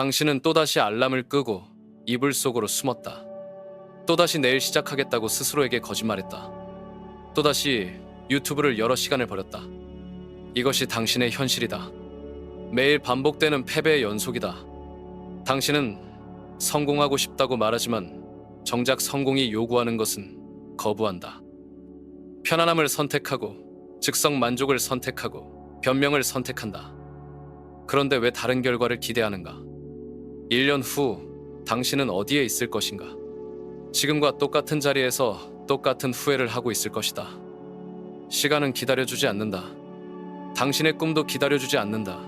당신은 또다시 알람을 끄고 이불 속으로 숨었다. 또다시 내일 시작하겠다고 스스로에게 거짓말했다. 또다시 유튜브를 여러 시간을 버렸다. 이것이 당신의 현실이다. 매일 반복되는 패배의 연속이다. 당신은 성공하고 싶다고 말하지만 정작 성공이 요구하는 것은 거부한다. 편안함을 선택하고 즉석 만족을 선택하고 변명을 선택한다. 그런데 왜 다른 결과를 기대하는가? 1년 후 당신은 어디에 있을 것인가? 지금과 똑같은 자리에서 똑같은 후회를 하고 있을 것이다. 시간은 기다려주지 않는다. 당신의 꿈도 기다려주지 않는다.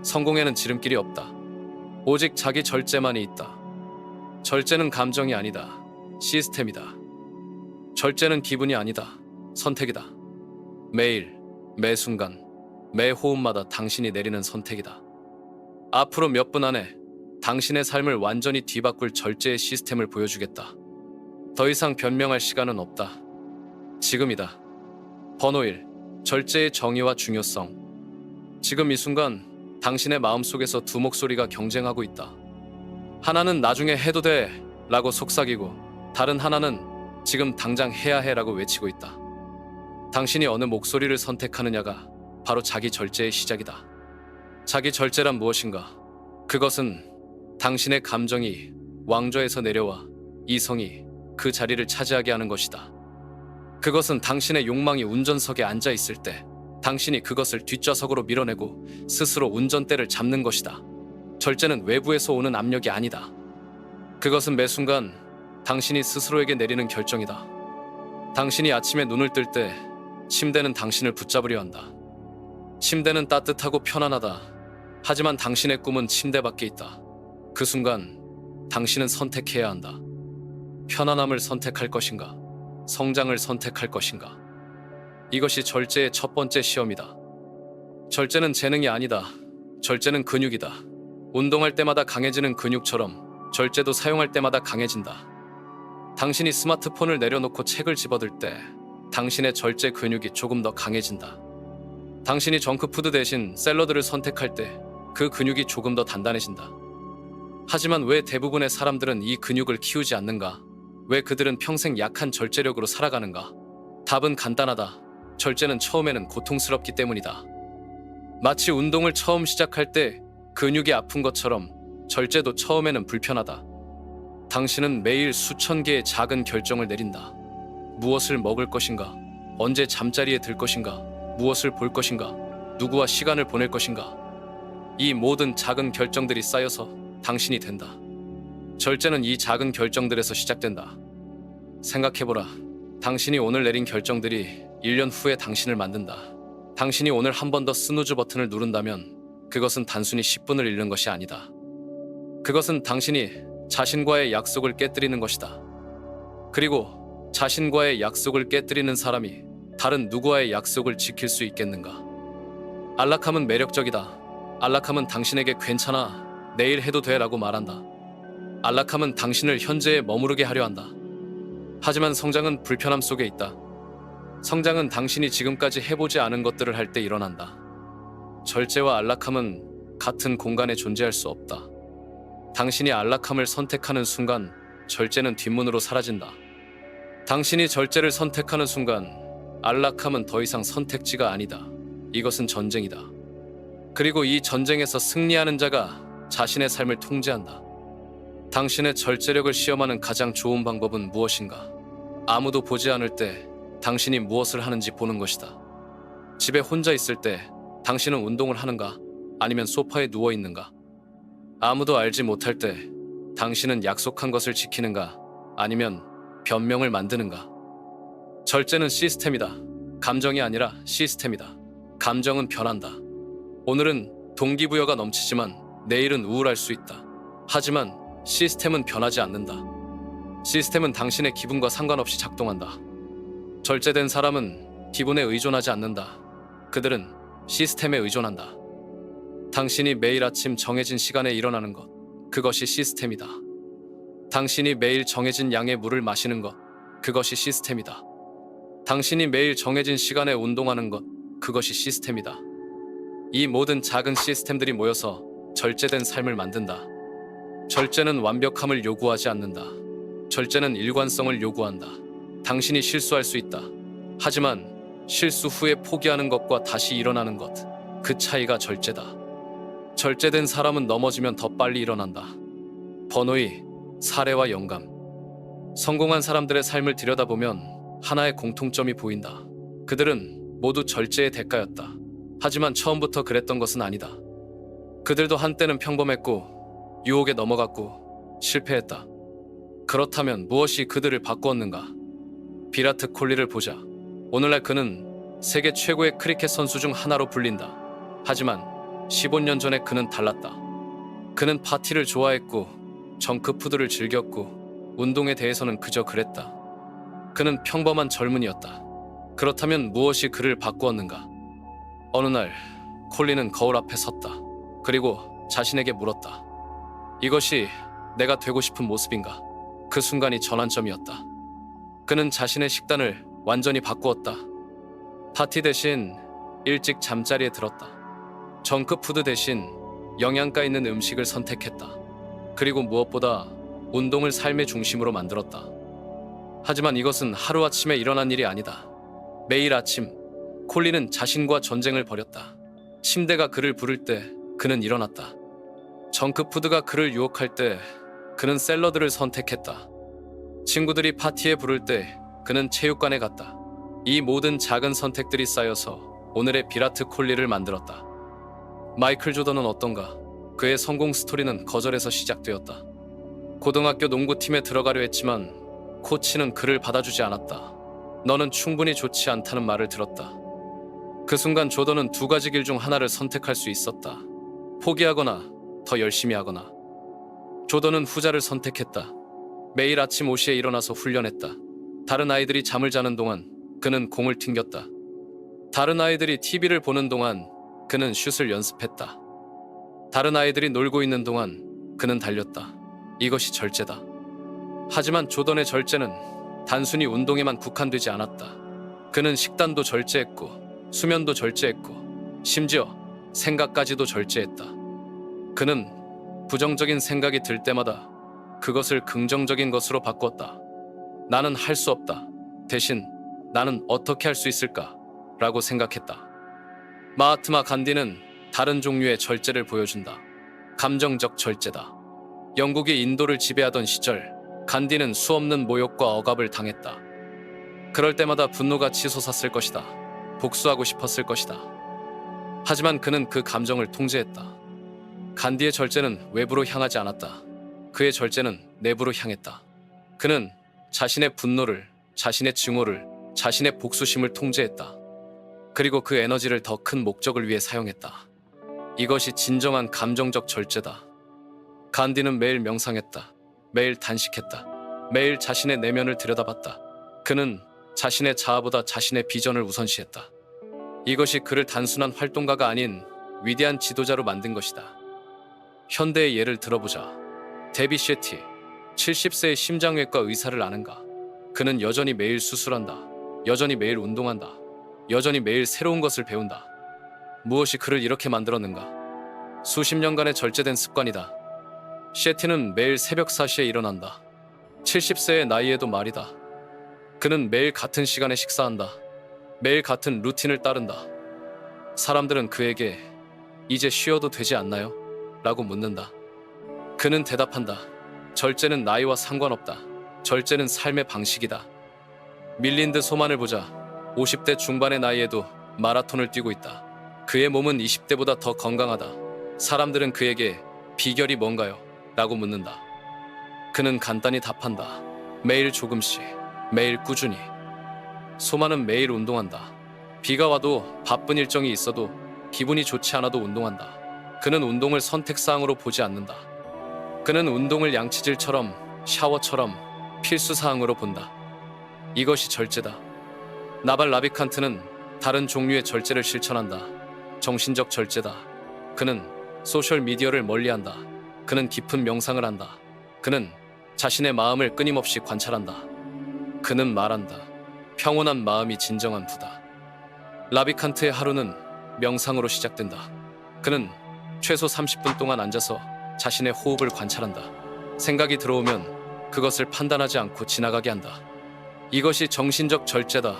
성공에는 지름길이 없다. 오직 자기 절제만이 있다. 절제는 감정이 아니다. 시스템이다. 절제는 기분이 아니다. 선택이다. 매일, 매 순간, 매 호흡마다 당신이 내리는 선택이다. 앞으로 몇 분 안에 당신의 삶을 완전히 뒤바꿀 절제의 시스템을 보여주겠다. 더 이상 변명할 시간은 없다. 지금이다. 번호 1. 절제의 정의와 중요성. 지금 이 순간 당신의 마음속에서 두 목소리가 경쟁하고 있다. 하나는 나중에 해도 돼 라고 속삭이고 다른 하나는 지금 당장 해야 해 라고 외치고 있다. 당신이 어느 목소리를 선택하느냐가 바로 자기 절제의 시작이다. 자기 절제란 무엇인가? 그것은 당신의 감정이 왕좌에서 내려와 이성이 그 자리를 차지하게 하는 것이다. 그것은 당신의 욕망이 운전석에 앉아 있을 때 당신이 그것을 뒷좌석으로 밀어내고 스스로 운전대를 잡는 것이다. 절제는 외부에서 오는 압력이 아니다. 그것은 매 순간 당신이 스스로에게 내리는 결정이다. 당신이 아침에 눈을 뜰 때 침대는 당신을 붙잡으려 한다. 침대는 따뜻하고 편안하다. 하지만 당신의 꿈은 침대 밖에 있다. 그 순간 당신은 선택해야 한다. 편안함을 선택할 것인가? 성장을 선택할 것인가? 이것이 절제의 첫 번째 시험이다. 절제는 재능이 아니다. 절제는 근육이다. 운동할 때마다 강해지는 근육처럼 절제도 사용할 때마다 강해진다. 당신이 스마트폰을 내려놓고 책을 집어들 때 당신의 절제 근육이 조금 더 강해진다. 당신이 정크푸드 대신 샐러드를 선택할 때 그 근육이 조금 더 단단해진다. 하지만 왜 대부분의 사람들은 이 근육을 키우지 않는가? 왜 그들은 평생 약한 절제력으로 살아가는가? 답은 간단하다. 절제는 처음에는 고통스럽기 때문이다. 마치 운동을 처음 시작할 때 근육이 아픈 것처럼 절제도 처음에는 불편하다. 당신은 매일 수천 개의 작은 결정을 내린다. 무엇을 먹을 것인가? 언제 잠자리에 들 것인가? 무엇을 볼 것인가? 누구와 시간을 보낼 것인가? 이 모든 작은 결정들이 쌓여서 당신이 된다. 절제는 이 작은 결정들에서 시작된다. 생각해보라. 당신이 오늘 내린 결정들이 1년 후에 당신을 만든다. 당신이 오늘 한 번 더 스누즈 버튼을 누른다면 그것은 단순히 10분을 잃는 것이 아니다. 그것은 당신이 자신과의 약속을 깨뜨리는 것이다. 그리고 자신과의 약속을 깨뜨리는 사람이 다른 누구와의 약속을 지킬 수 있겠는가? 안락함은 매력적이다. 안락함은 당신에게 괜찮아, 내일 해도 돼 라고 말한다. 안락함은 당신을 현재에 머무르게 하려 한다. 하지만 성장은 불편함 속에 있다. 성장은 당신이 지금까지 해보지 않은 것들을 할 때 일어난다. 절제와 안락함은 같은 공간에 존재할 수 없다. 당신이 안락함을 선택하는 순간 절제는 뒷문으로 사라진다. 당신이 절제를 선택하는 순간 안락함은 더 이상 선택지가 아니다. 이것은 전쟁이다. 그리고 이 전쟁에서 승리하는 자가 자신의 삶을 통제한다. 당신의 절제력을 시험하는 가장 좋은 방법은 무엇인가? 아무도 보지 않을 때 당신이 무엇을 하는지 보는 것이다. 집에 혼자 있을 때 당신은 운동을 하는가? 아니면 소파에 누워 있는가? 아무도 알지 못할 때 당신은 약속한 것을 지키는가? 아니면 변명을 만드는가? 절제는 시스템이다. 감정이 아니라 시스템이다. 감정은 변한다. 오늘은 동기부여가 넘치지만 내일은 우울할 수 있다. 하지만 시스템은 변하지 않는다. 시스템은 당신의 기분과 상관없이 작동한다. 절제된 사람은 기분에 의존하지 않는다. 그들은 시스템에 의존한다. 당신이 매일 아침 정해진 시간에 일어나는 것, 그것이 시스템이다. 당신이 매일 정해진 양의 물을 마시는 것, 그것이 시스템이다. 당신이 매일 정해진 시간에 운동하는 것, 그것이 시스템이다. 이 모든 작은 시스템들이 모여서 절제된 삶을 만든다. 절제는 완벽함을 요구하지 않는다. 절제는 일관성을 요구한다. 당신이 실수할 수 있다. 하지만 실수 후에 포기하는 것과 다시 일어나는 것, 그 차이가 절제다. 절제된 사람은 넘어지면 더 빨리 일어난다. 버노이, 사례와 영감. 성공한 사람들의 삶을 들여다보면 하나의 공통점이 보인다. 그들은 모두 절제의 대가였다. 하지만 처음부터 그랬던 것은 아니다. 그들도 한때는 평범했고 유혹에 넘어갔고 실패했다. 그렇다면 무엇이 그들을 바꾸었는가? 비라트 콜리를 보자. 오늘날 그는 세계 최고의 크리켓 선수 중 하나로 불린다. 하지만 15년 전에 그는 달랐다. 그는 파티를 좋아했고 정크푸드를 즐겼고 운동에 대해서는 그저 그랬다. 그는 평범한 젊은이였다. 그렇다면 무엇이 그를 바꾸었는가? 어느 날 콜리는 거울 앞에 섰다. 그리고 자신에게 물었다. 이것이 내가 되고 싶은 모습인가? 그 순간이 전환점이었다. 그는 자신의 식단을 완전히 바꾸었다. 파티 대신 일찍 잠자리에 들었다. 정크푸드 대신 영양가 있는 음식을 선택했다. 그리고 무엇보다 운동을 삶의 중심으로 만들었다. 하지만 이것은 하루아침에 일어난 일이 아니다. 매일 아침 콜리는 자신과 전쟁을 벌였다. 침대가 그를 부를 때 그는 일어났다. 정크푸드가 그를 유혹할 때 그는 샐러드를 선택했다. 친구들이 파티에 부를 때 그는 체육관에 갔다. 이 모든 작은 선택들이 쌓여서 오늘의 비라트 콜리를 만들었다. 마이클 조던은 어떤가? 그의 성공 스토리는 거절에서 시작되었다. 고등학교 농구팀에 들어가려 했지만 코치는 그를 받아주지 않았다. 너는 충분히 좋지 않다는 말을 들었다. 그 순간 조던은 두 가지 길 중 하나를 선택할 수 있었다. 포기하거나 더 열심히 하거나. 조던은 후자를 선택했다. 매일 아침 5시에 일어나서 훈련했다. 다른 아이들이 잠을 자는 동안 그는 공을 튕겼다. 다른 아이들이 TV를 보는 동안 그는 슛을 연습했다. 다른 아이들이 놀고 있는 동안 그는 달렸다. 이것이 절제다. 하지만 조던의 절제는 단순히 운동에만 국한되지 않았다. 그는 식단도 절제했고 수면도 절제했고 심지어 생각까지도 절제했다. 그는 부정적인 생각이 들 때마다 그것을 긍정적인 것으로 바꿨다. 나는 할 수 없다. 대신 나는 어떻게 할 수 있을까? 라고 생각했다. 마하트마 간디는 다른 종류의 절제를 보여준다. 감정적 절제다. 영국이 인도를 지배하던 시절 간디는 수없는 모욕과 억압을 당했다. 그럴 때마다 분노가 치솟았을 것이다. 복수하고 싶었을 것이다. 하지만 그는 그 감정을 통제했다. 간디의 절제는 외부로 향하지 않았다. 그의 절제는 내부로 향했다. 그는 자신의 분노를, 자신의 증오를, 자신의 복수심을 통제했다. 그리고 그 에너지를 더 큰 목적을 위해 사용했다. 이것이 진정한 감정적 절제다. 간디는 매일 명상했다. 매일 단식했다. 매일 자신의 내면을 들여다봤다. 그는 자신의 자아보다 자신의 비전을 우선시했다. 이것이 그를 단순한 활동가가 아닌 위대한 지도자로 만든 것이다. 현대의 예를 들어보자. 데비 셰티, 70세의 심장외과 의사를 아는가? 그는 여전히 매일 수술한다. 여전히 매일 운동한다. 여전히 매일 새로운 것을 배운다. 무엇이 그를 이렇게 만들었는가? 수십 년간의 절제된 습관이다. 셰티는 매일 새벽 4시에 일어난다. 70세의 나이에도 말이다. 그는 매일 같은 시간에 식사한다. 매일 같은 루틴을 따른다. 사람들은 그에게 이제 쉬어도 되지 않나요? 라고 묻는다. 그는 대답한다. 절제는 나이와 상관없다. 절제는 삶의 방식이다. 밀린드 소만을 보자. 50대 중반의 나이에도 마라톤을 뛰고 있다. 그의 몸은 20대보다 더 건강하다. 사람들은 그에게 비결이 뭔가요? 라고 묻는다. 그는 간단히 답한다. 매일 조금씩, 매일 꾸준히. 소만은 매일 운동한다. 비가 와도 바쁜 일정이 있어도 기분이 좋지 않아도 운동한다. 그는 운동을 선택사항으로 보지 않는다. 그는 운동을 양치질처럼, 샤워처럼 필수사항으로 본다. 이것이 절제다. 나발 라비칸트는 다른 종류의 절제를 실천한다. 정신적 절제다. 그는 소셜미디어를 멀리한다. 그는 깊은 명상을 한다. 그는 자신의 마음을 끊임없이 관찰한다. 그는 말한다. 평온한 마음이 진정한 부다. 라비칸트의 하루는 명상으로 시작된다. 그는 최소 30분 동안 앉아서 자신의 호흡을 관찰한다. 생각이 들어오면 그것을 판단하지 않고 지나가게 한다. 이것이 정신적 절제다.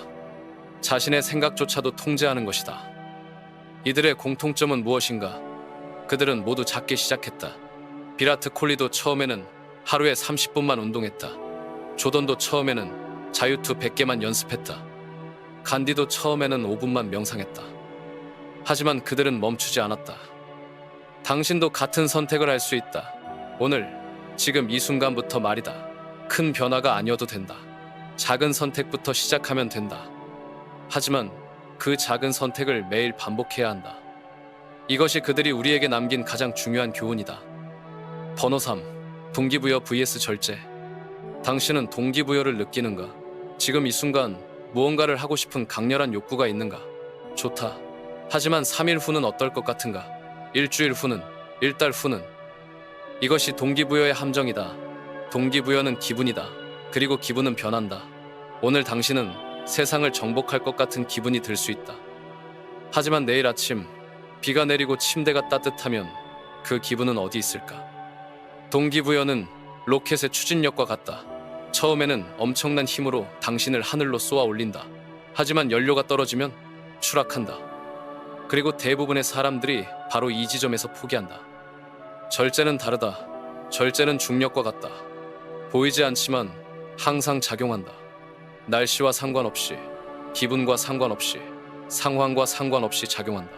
자신의 생각조차도 통제하는 것이다. 이들의 공통점은 무엇인가? 그들은 모두 작게 시작했다. 비라트 콜리도 처음에는 하루에 30분만 운동했다. 조던도 처음에는 자유투 100개만 연습했다. 간디도 처음에는 5분만 명상했다. 하지만 그들은 멈추지 않았다. 당신도 같은 선택을 할 수 있다. 오늘, 지금 이 순간부터 말이다. 큰 변화가 아니어도 된다. 작은 선택부터 시작하면 된다. 하지만 그 작은 선택을 매일 반복해야 한다. 이것이 그들이 우리에게 남긴 가장 중요한 교훈이다. 번호 3. 동기부여 vs 절제. 당신은 동기부여를 느끼는가? 지금 이 순간 무언가를 하고 싶은 강렬한 욕구가 있는가? 좋다. 하지만 3일 후는 어떨 것 같은가? 일주일 후는? 일달 후는? 이것이 동기부여의 함정이다. 동기부여는 기분이다. 그리고 기분은 변한다. 오늘 당신은 세상을 정복할 것 같은 기분이 들 수 있다. 하지만 내일 아침 비가 내리고 침대가 따뜻하면 그 기분은 어디 있을까? 동기부여는 로켓의 추진력과 같다. 처음에는 엄청난 힘으로 당신을 하늘로 쏘아 올린다. 하지만 연료가 떨어지면 추락한다. 그리고 대부분의 사람들이 바로 이 지점에서 포기한다. 절제는 다르다. 절제는 중력과 같다. 보이지 않지만 항상 작용한다. 날씨와 상관없이, 기분과 상관없이, 상황과 상관없이 작용한다.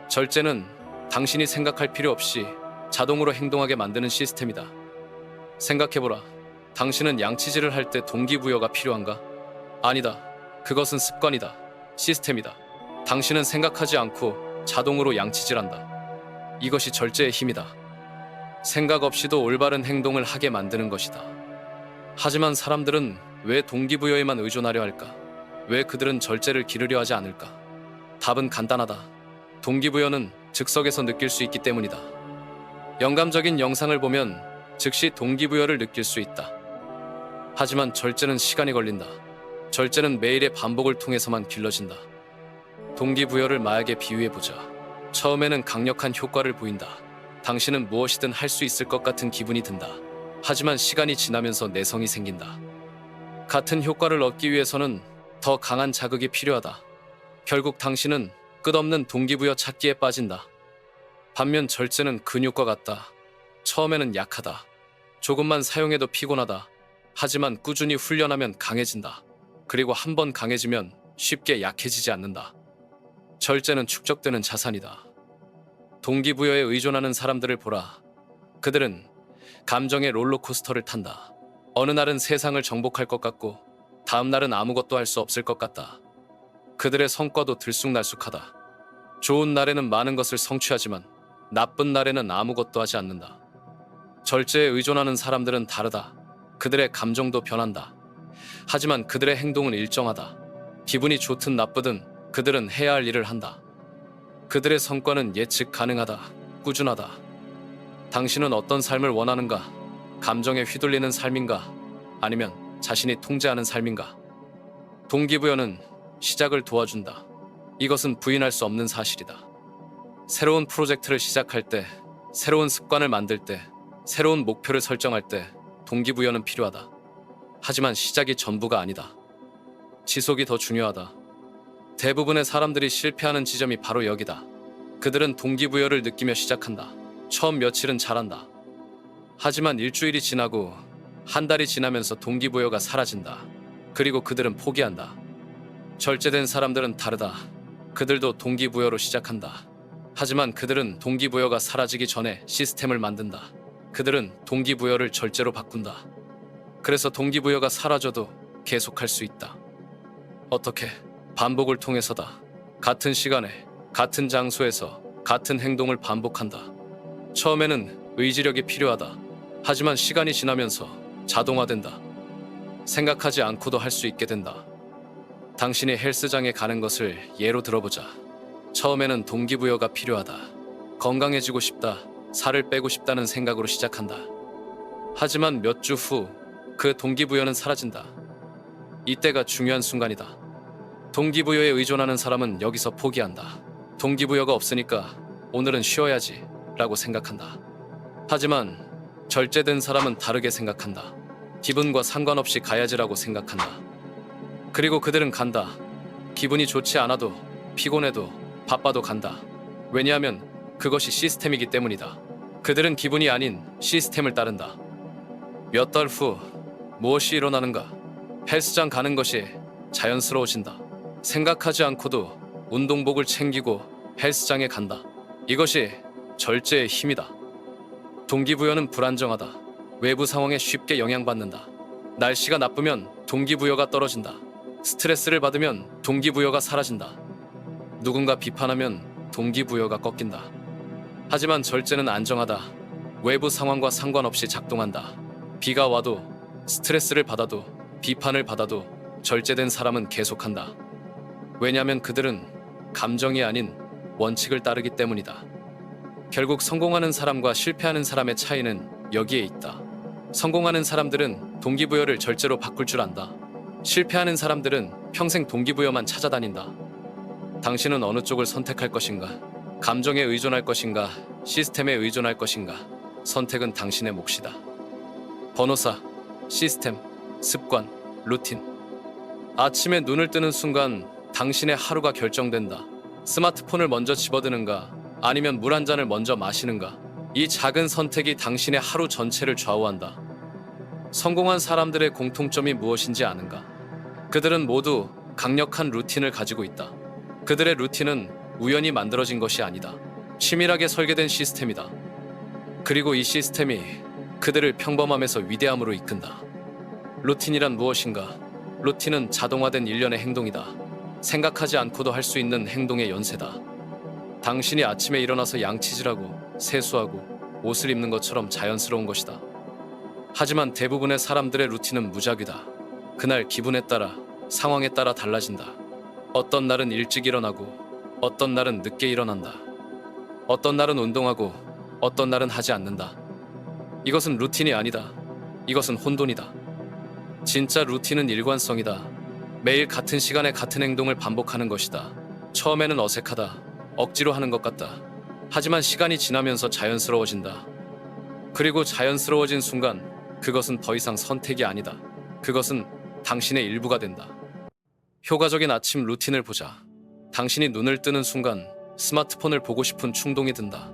절제는 당신이 생각할 필요 없이 자동으로 행동하게 만드는 시스템이다. 생각해보라. 당신은 양치질을 할 때 동기부여가 필요한가? 아니다. 그것은 습관이다. 시스템이다. 당신은 생각하지 않고 자동으로 양치질한다. 이것이 절제의 힘이다. 생각 없이도 올바른 행동을 하게 만드는 것이다. 하지만 사람들은 왜 동기부여에만 의존하려 할까? 왜 그들은 절제를 기르려 하지 않을까? 답은 간단하다. 동기부여는 즉석에서 느낄 수 있기 때문이다. 영감적인 영상을 보면 즉시 동기부여를 느낄 수 있다. 하지만 절제는 시간이 걸린다. 절제는 매일의 반복을 통해서만 길러진다. 동기부여를 마약에 비유해보자. 처음에는 강력한 효과를 보인다. 당신은 무엇이든 할 수 있을 것 같은 기분이 든다. 하지만 시간이 지나면서 내성이 생긴다. 같은 효과를 얻기 위해서는 더 강한 자극이 필요하다. 결국 당신은 끝없는 동기부여 찾기에 빠진다. 반면 절제는 근육과 같다. 처음에는 약하다. 조금만 사용해도 피곤하다. 하지만 꾸준히 훈련하면 강해진다. 그리고 한 번 강해지면 쉽게 약해지지 않는다. 절제는 축적되는 자산이다. 동기부여에 의존하는 사람들을 보라. 그들은 감정의 롤러코스터를 탄다. 어느 날은 세상을 정복할 것 같고 다음 날은 아무것도 할 수 없을 것 같다. 그들의 성과도 들쑥날쑥하다. 좋은 날에는 많은 것을 성취하지만 나쁜 날에는 아무것도 하지 않는다. 절제에 의존하는 사람들은 다르다. 그들의 감정도 변한다. 하지만 그들의 행동은 일정하다. 기분이 좋든 나쁘든 그들은 해야 할 일을 한다. 그들의 성과는 예측 가능하다. 꾸준하다. 당신은 어떤 삶을 원하는가? 감정에 휘둘리는 삶인가? 아니면 자신이 통제하는 삶인가? 동기부여는 시작을 도와준다. 이것은 부인할 수 없는 사실이다. 새로운 프로젝트를 시작할 때, 새로운 습관을 만들 때, 새로운 목표를 설정할 때 동기부여는 필요하다. 하지만 시작이 전부가 아니다. 지속이 더 중요하다. 대부분의 사람들이 실패하는 지점이 바로 여기다. 그들은 동기부여를 느끼며 시작한다. 처음 며칠은 잘한다. 하지만 일주일이 지나고 한 달이 지나면서 동기부여가 사라진다. 그리고 그들은 포기한다. 절제된 사람들은 다르다. 그들도 동기부여로 시작한다. 하지만 그들은 동기부여가 사라지기 전에 시스템을 만든다. 그들은 동기부여를 절제로 바꾼다. 그래서 동기부여가 사라져도 계속할 수 있다. 어떻게? 반복을 통해서다. 같은 시간에, 같은 장소에서 같은 행동을 반복한다. 처음에는 의지력이 필요하다. 하지만 시간이 지나면서 자동화된다. 생각하지 않고도 할 수 있게 된다. 당신이 헬스장에 가는 것을 예로 들어보자. 처음에는 동기부여가 필요하다. 건강해지고 싶다. 살을 빼고 싶다는 생각으로 시작한다. 하지만 몇 주 후 그 동기부여는 사라진다. 이때가 중요한 순간이다. 동기부여에 의존하는 사람은 여기서 포기한다. 동기부여가 없으니까 오늘은 쉬어야지 라고 생각한다. 하지만 절제된 사람은 다르게 생각한다. 기분과 상관없이 가야지라고 생각한다. 그리고 그들은 간다. 기분이 좋지 않아도, 피곤해도, 바빠도 간다. 왜냐하면 그것이 시스템이기 때문이다. 그들은 기분이 아닌 시스템을 따른다. 몇 달 후 무엇이 일어나는가? 헬스장 가는 것이 자연스러워진다. 생각하지 않고도 운동복을 챙기고 헬스장에 간다. 이것이 절제의 힘이다. 동기부여는 불안정하다. 외부 상황에 쉽게 영향받는다. 날씨가 나쁘면 동기부여가 떨어진다. 스트레스를 받으면 동기부여가 사라진다. 누군가 비판하면 동기부여가 꺾인다. 하지만 절제는 안정하다. 외부 상황과 상관없이 작동한다. 비가 와도, 스트레스를 받아도, 비판을 받아도 절제된 사람은 계속한다. 왜냐하면 그들은 감정이 아닌 원칙을 따르기 때문이다. 결국 성공하는 사람과 실패하는 사람의 차이는 여기에 있다. 성공하는 사람들은 동기부여를 절제로 바꿀 줄 안다. 실패하는 사람들은 평생 동기부여만 찾아다닌다. 당신은 어느 쪽을 선택할 것인가? 감정에 의존할 것인가? 시스템에 의존할 것인가? 선택은 당신의 몫이다. 번호사, 시스템, 습관, 루틴. 아침에 눈을 뜨는 순간 당신의 하루가 결정된다. 스마트폰을 먼저 집어드는가? 아니면 물 한 잔을 먼저 마시는가? 이 작은 선택이 당신의 하루 전체를 좌우한다. 성공한 사람들의 공통점이 무엇인지 아는가? 그들은 모두 강력한 루틴을 가지고 있다. 그들의 루틴은 우연히 만들어진 것이 아니다. 치밀하게 설계된 시스템이다. 그리고 이 시스템이 그들을 평범함에서 위대함으로 이끈다. 루틴이란 무엇인가? 루틴은 자동화된 일련의 행동이다. 생각하지 않고도 할 수 있는 행동의 연쇄다. 당신이 아침에 일어나서 양치질하고 세수하고 옷을 입는 것처럼 자연스러운 것이다. 하지만 대부분의 사람들의 루틴은 무작위다. 그날 기분에 따라, 상황에 따라 달라진다. 어떤 날은 일찍 일어나고, 어떤 날은 늦게 일어난다. 어떤 날은 운동하고, 어떤 날은 하지 않는다. 이것은 루틴이 아니다. 이것은 혼돈이다. 진짜 루틴은 일관성이다. 매일 같은 시간에 같은 행동을 반복하는 것이다. 처음에는 어색하다. 억지로 하는 것 같다. 하지만 시간이 지나면서 자연스러워진다. 그리고 자연스러워진 순간 그것은 더 이상 선택이 아니다. 그것은 당신의 일부가 된다. 효과적인 아침 루틴을 보자. 당신이 눈을 뜨는 순간 스마트폰을 보고 싶은 충동이 든다.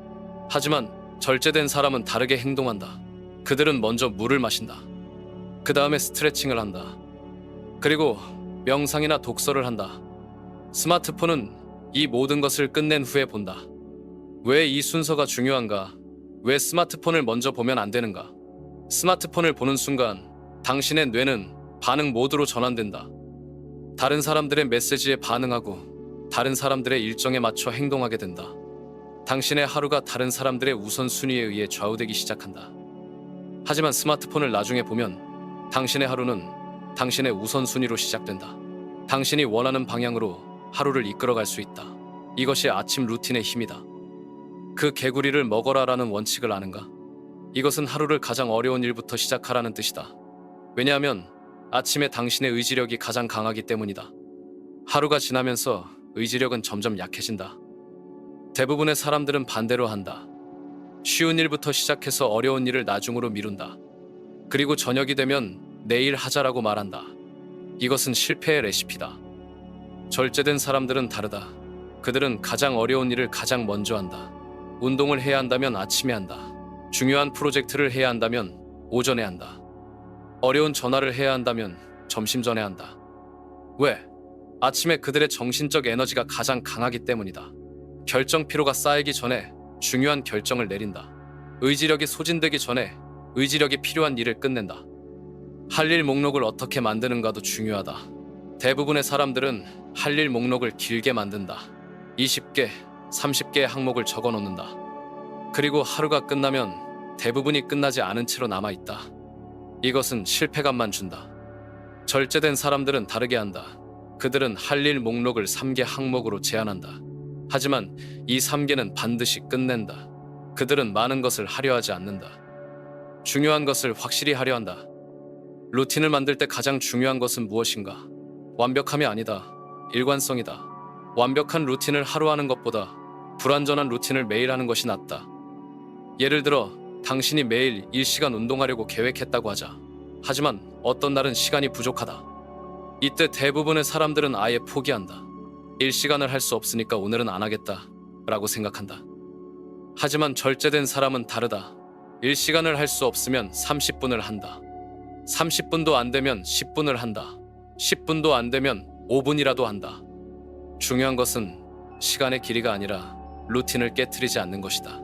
하지만 절제된 사람은 다르게 행동한다. 그들은 먼저 물을 마신다. 그 다음에 스트레칭을 한다. 그리고 명상이나 독서를 한다. 스마트폰은 이 모든 것을 끝낸 후에 본다. 왜 이 순서가 중요한가? 왜 스마트폰을 먼저 보면 안 되는가? 스마트폰을 보는 순간 당신의 뇌는 반응 모드로 전환된다. 다른 사람들의 메시지에 반응하고 다른 사람들의 일정에 맞춰 행동하게 된다. 당신의 하루가 다른 사람들의 우선순위에 의해 좌우되기 시작한다. 하지만 스마트폰을 나중에 보면 당신의 하루는 당신의 우선순위로 시작된다. 당신이 원하는 방향으로 하루를 이끌어갈 수 있다. 이것이 아침 루틴의 힘이다. 그 개구리를 먹어라라는 원칙을 아는가? 이것은 하루를 가장 어려운 일부터 시작하라는 뜻이다. 왜냐하면 아침에 당신의 의지력이 가장 강하기 때문이다. 하루가 지나면서 의지력은 점점 약해진다. 대부분의 사람들은 반대로 한다. 쉬운 일부터 시작해서 어려운 일을 나중으로 미룬다. 그리고 저녁이 되면 내일 하자라고 말한다. 이것은 실패의 레시피다. 절제된 사람들은 다르다. 그들은 가장 어려운 일을 가장 먼저 한다. 운동을 해야 한다면 아침에 한다. 중요한 프로젝트를 해야 한다면 오전에 한다. 어려운 전화를 해야 한다면 점심 전에 한다. 왜? 아침에 그들의 정신적 에너지가 가장 강하기 때문이다. 결정 피로가 쌓이기 전에 중요한 결정을 내린다. 의지력이 소진되기 전에 의지력이 필요한 일을 끝낸다. 할 일 목록을 어떻게 만드는가도 중요하다. 대부분의 사람들은 할 일 목록을 길게 만든다. 20개, 30개의 항목을 적어 놓는다. 그리고 하루가 끝나면 대부분이 끝나지 않은 채로 남아있다. 이것은 실패감만 준다. 절제된 사람들은 다르게 한다. 그들은 할 일 목록을 3개 항목으로 제한한다. 하지만 이 3개는 반드시 끝낸다. 그들은 많은 것을 하려 하지 않는다. 중요한 것을 확실히 하려 한다. 루틴을 만들 때 가장 중요한 것은 무엇인가? 완벽함이 아니다. 일관성이다. 완벽한 루틴을 하루 하는 것보다 불완전한 루틴을 매일 하는 것이 낫다. 예를 들어 당신이 매일 1시간 운동하려고 계획했다고 하자. 하지만 어떤 날은 시간이 부족하다. 이때 대부분의 사람들은 아예 포기한다. 1시간을 할 수 없으니까 오늘은 안 하겠다 라고 생각한다. 하지만 절제된 사람은 다르다. 1시간을 할 수 없으면 30분을 한다. 30분도 안 되면 10분을 한다. 10분도 안 되면 5분이라도 한다. 중요한 것은 시간의 길이가 아니라 루틴을 깨트리지 않는 것이다.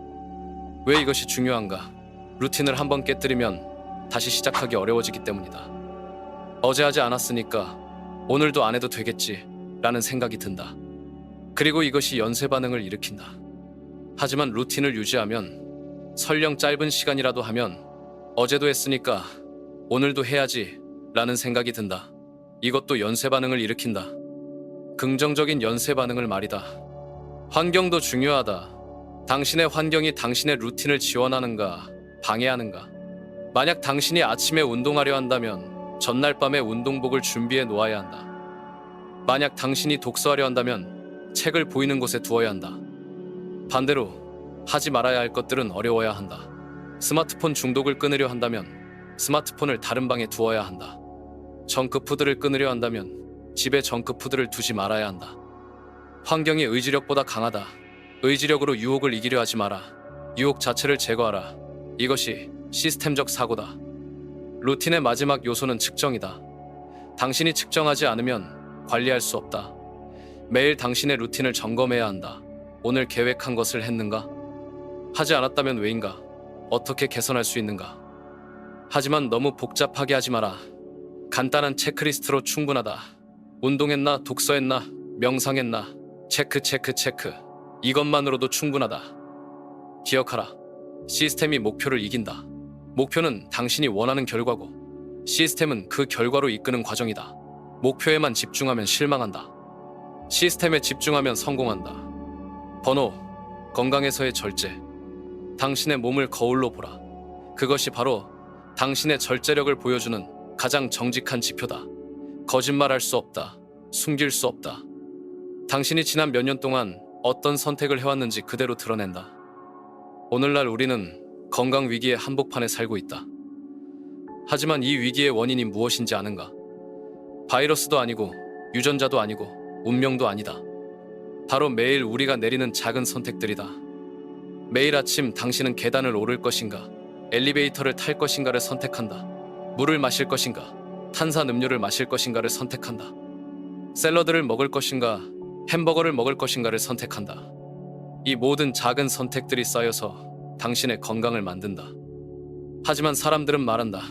왜 이것이 중요한가? 루틴을 한번 깨뜨리면 다시 시작하기 어려워지기 때문이다. 어제 하지 않았으니까 오늘도 안 해도 되겠지 라는 생각이 든다. 그리고 이것이 연쇄 반응을 일으킨다. 하지만 루틴을 유지하면 설령 짧은 시간이라도 하면 어제도 했으니까 오늘도 해야지 라는 생각이 든다. 이것도 연쇄 반응을 일으킨다. 긍정적인 연쇄 반응을 말이다. 환경도 중요하다. 당신의 환경이 당신의 루틴을 지원하는가, 방해하는가? 만약 당신이 아침에 운동하려 한다면 전날 밤에 운동복을 준비해 놓아야 한다. 만약 당신이 독서하려 한다면 책을 보이는 곳에 두어야 한다. 반대로 하지 말아야 할 것들은 어려워야 한다. 스마트폰 중독을 끊으려 한다면 스마트폰을 다른 방에 두어야 한다. 정크푸드를 끊으려 한다면 집에 정크푸드를 두지 말아야 한다. 환경이 의지력보다 강하다. 의지력으로 유혹을 이기려 하지 마라. 유혹 자체를 제거하라. 이것이 시스템적 사고다. 루틴의 마지막 요소는 측정이다. 당신이 측정하지 않으면 관리할 수 없다. 매일 당신의 루틴을 점검해야 한다. 오늘 계획한 것을 했는가? 하지 않았다면 왜인가? 어떻게 개선할 수 있는가? 하지만 너무 복잡하게 하지 마라. 간단한 체크리스트로 충분하다. 운동했나? 독서했나? 명상했나? 체크. 이것만으로도 충분하다. 기억하라. 시스템이 목표를 이긴다. 목표는 당신이 원하는 결과고 시스템은 그 결과로 이끄는 과정이다. 목표에만 집중하면 실망한다. 시스템에 집중하면 성공한다. 번호, 건강에서의 절제. 당신의 몸을 거울로 보라. 그것이 바로 당신의 절제력을 보여주는 가장 정직한 지표다. 거짓말할 수 없다. 숨길 수 없다. 당신이 지난 몇 년 동안 어떤 선택을 해왔는지 그대로 드러낸다. 오늘날 우리는 건강 위기의 한복판에 살고 있다. 하지만 이 위기의 원인이 무엇인지 아는가? 바이러스도 아니고 유전자도 아니고 운명도 아니다. 바로 매일 우리가 내리는 작은 선택들이다. 매일 아침 당신은 계단을 오를 것인가? 엘리베이터를 탈 것인가를 선택한다. 물을 마실 것인가? 탄산음료를 마실 것인가를 선택한다. 샐러드를 먹을 것인가? 햄버거를 먹을 것인가를 선택한다. 이 모든 작은 선택들이 쌓여서 당신의 건강을 만든다. 하지만 사람들은 말한다.